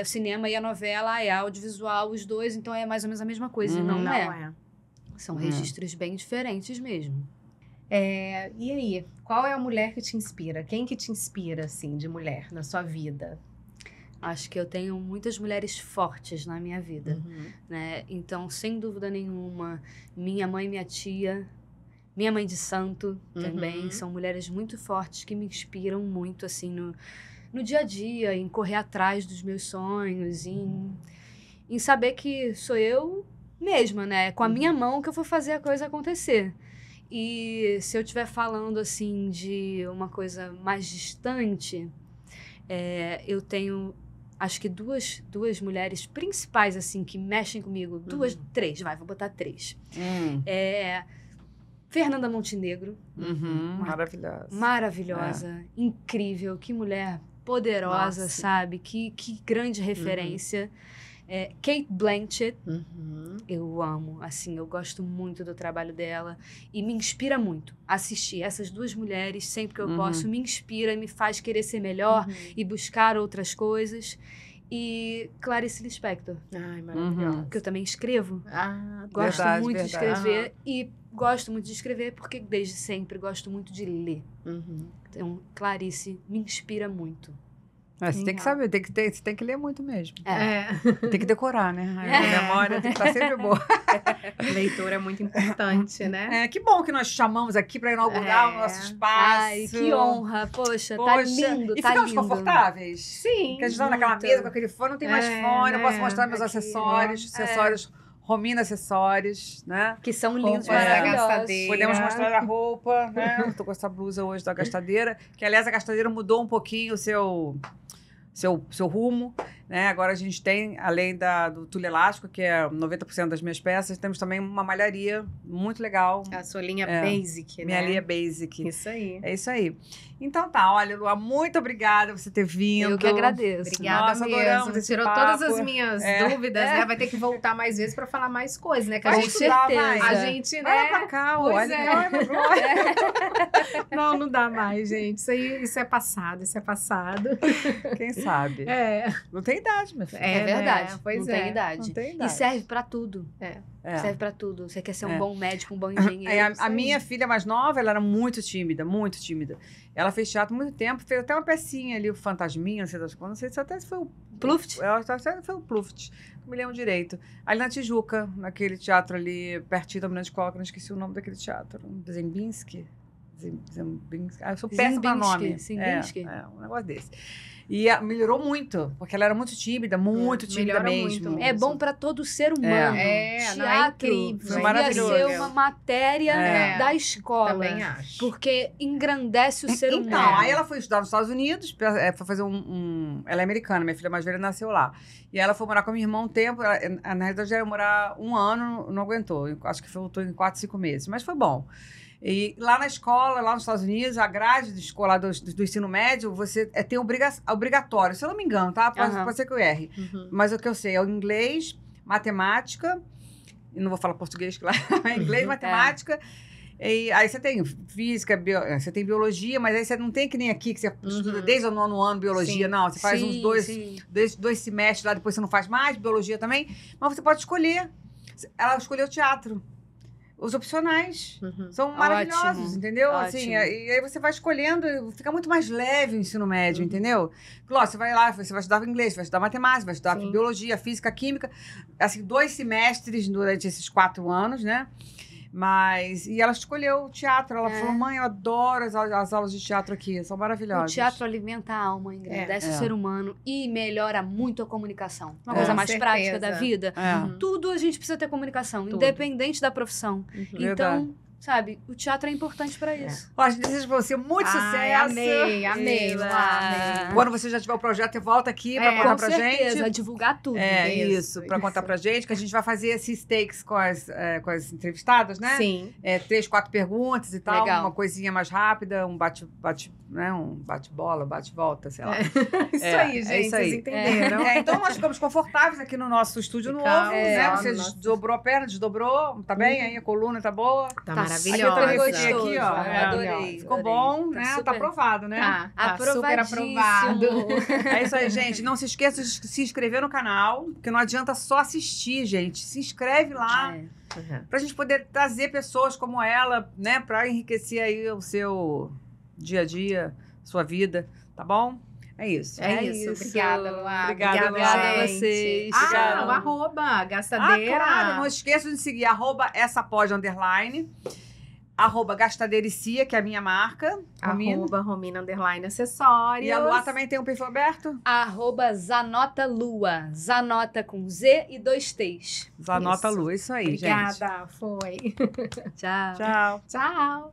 o cinema e a novela é audiovisual, os dois, então é mais ou menos a mesma coisa. Não é. São registros bem diferentes mesmo. E aí, qual é a mulher que te inspira? Quem que te inspira, assim, de mulher na sua vida? Acho que eu tenho muitas mulheres fortes na minha vida, né? Então, sem dúvida nenhuma, minha mãe e minha tia, minha mãe de santo também, são mulheres muito fortes que me inspiram muito, assim, no dia a dia, em correr atrás dos meus sonhos, em saber que sou eu mesma, né? Com a minha mão que eu vou fazer a coisa acontecer. E se eu estiver falando, assim, de uma coisa mais distante, eu tenho... Acho que duas mulheres principais, assim, que mexem comigo. 3, vou botar 3. Fernanda Montenegro. Maravilhosa. Incrível. Que mulher poderosa, sabe? Que grande referência. Kate Blanchett. Eu amo. Assim, eu gosto muito do trabalho dela. E me inspira muito. Assistir essas 2 mulheres, sempre que eu posso, me inspira, me faz querer ser melhor e buscar outras coisas. e Clarice Lispector, Ai, maravilhosa. que eu também escrevo. Gosto Verdade, muito de verdade. escrever e gosto muito de escrever porque desde sempre gosto muito de ler. Uhum. Então, Clarice me inspira muito. Você tem que saber, você tem que ler muito mesmo. Tem que decorar, né? A memória tem que estar sempre boa. Leitura é muito importante, né? Que bom que nós chamamos aqui para inaugurar o nosso espaço. Ai, que honra. Poxa, tá lindo, E tá ficamos lindo. confortáveis? Sim. Porque a gente tá naquela muito. mesa com aquele fone, não tem mais fone, eu posso mostrar meus Aqui, acessórios, Romina Acessórios, né? Que são lindos, Roupas da maravilhosos. gastadeira. Podemos mostrar a roupa, né? Eu tô com essa blusa hoje da Gastadeira, que aliás a Gastadeira mudou um pouquinho o seu rumo, né? Agora a gente tem, além do tule elástico, que é 90% das minhas peças, temos também uma malharia muito legal. A sua linha basic, né? Minha linha basic. Isso aí. É isso aí. Então tá, olha, Lua, muito obrigada por você ter vindo. Eu que agradeço. Obrigada Nossa, adoramos mesmo. esse Tirou papo. todas as minhas dúvidas, né? Vai ter que voltar mais vezes pra falar mais coisas, né? Que a Com gente, certeza. a gente, Vai né? pra cá, Pois olha. é. Não dá mais, gente. Isso é passado, isso é passado. Quem sabe? Não tem idade, minha filha. É verdade. Né? Pois não tem é. idade. Não tem E idade. serve pra tudo. É. Serve pra tudo. Você quer ser um É. bom médico, um bom engenheiro. A minha filha mais nova, ela era muito tímida, muito tímida. Ela fez teatro há muito tempo, fez até uma pecinha ali, o Fantasminha, não sei das quantas, não sei se até foi o Pluft? Ela até foi o Pluft, não me lembro direito. Ali na Tijuca, naquele teatro ali, pertinho da Mirante Coca, não esqueci o nome daquele teatro. Zembinski? Zembinski. Eu sou péssima pra nome. Zimbinski. Um negócio desse. E melhorou muito, porque ela era muito tímida melhora mesmo. muito. É bom pra todo ser humano. não, é Teatro incrível. Foi devia maravilhoso. ser uma matéria da escola. Também acho. Porque engrandece o ser humano. Então, aí ela foi estudar nos Estados Unidos, foi fazer Ela é americana, minha filha mais velha nasceu lá. E ela foi morar com a minha irmã um tempo, na realidade ela ia morar 1 ano, não aguentou. Acho que voltou em 4, 5 meses, mas foi bom. E lá na escola, lá nos Estados Unidos, a grade de escola do ensino médio, você tem obrigatório, se eu não me engano, tá? Pode ser que eu erre. Mas o que eu sei é o inglês, matemática, e não vou falar português, claro, inglês, matemática. E aí você tem física, você tem biologia, mas aí você não tem que nem aqui, que você estuda desde o 9º ano biologia, Sim. não. Você faz uns dois semestres lá, depois você não faz mais biologia também. Mas você pode escolher. Ela escolheu teatro. Os opcionais são maravilhosos, Ótimo. entendeu? Ótimo. Assim, e aí você vai escolhendo, fica muito mais leve o ensino médio, entendeu? Claro, você vai lá, você vai estudar inglês, vai estudar matemática, vai estudar biologia, física, química. Assim, 2 semestres durante esses 4 anos, né? E ela escolheu o teatro. Ela falou, mãe, eu adoro as aulas de teatro aqui, são maravilhosas. O teatro alimenta a alma, engrandece o ser humano e melhora muito a comunicação. Uma coisa mais prática da vida. Tudo a gente precisa ter comunicação, independente da profissão. Então, sabe, o teatro é importante pra isso. A gente deseja pra você muito sucesso. Amei. Quando você já tiver o projeto, você volta aqui pra contar pra gente. Vai divulgar tudo. Isso, pra contar pra gente, que a gente vai fazer esses takes com as entrevistadas, né? Sim. 3, 4 perguntas e tal, Legal. uma coisinha mais rápida, um bate-bola, bate-volta, sei lá. Isso aí, gente, isso aí. vocês entenderam. Então nós ficamos confortáveis aqui no nosso estúdio novo, né? Você desdobrou a perna, desdobrou, tá bem? Aí a coluna tá boa. Tá Nossa, maravilhosa. Aqui eu também aqui, ó. Adorei. Ficou adorei. bom, né? Tá super- aprovado, né? Tá super aprovado. É isso aí, gente. Não se esqueça de se inscrever no canal, porque não adianta só assistir, gente. Se inscreve lá, pra gente poder trazer pessoas como ela, né? Pra enriquecer aí o seu dia a dia, sua vida, tá bom? É isso. É isso. Obrigada, Luá. Obrigada, Obrigada a gente. vocês. O Obrigada. arroba, gastadeira. claro, não esqueça de seguir @essapod_, @gastadeiricia, que é a minha marca. Romina. Romina _acessórios. E a Luá também tem um perfil aberto? @ZanotaLua. Zanota com Z e 2 T's. Zanota Isso. Lu, isso aí, gente. Obrigada, foi. Tchau. Tchau. Tchau.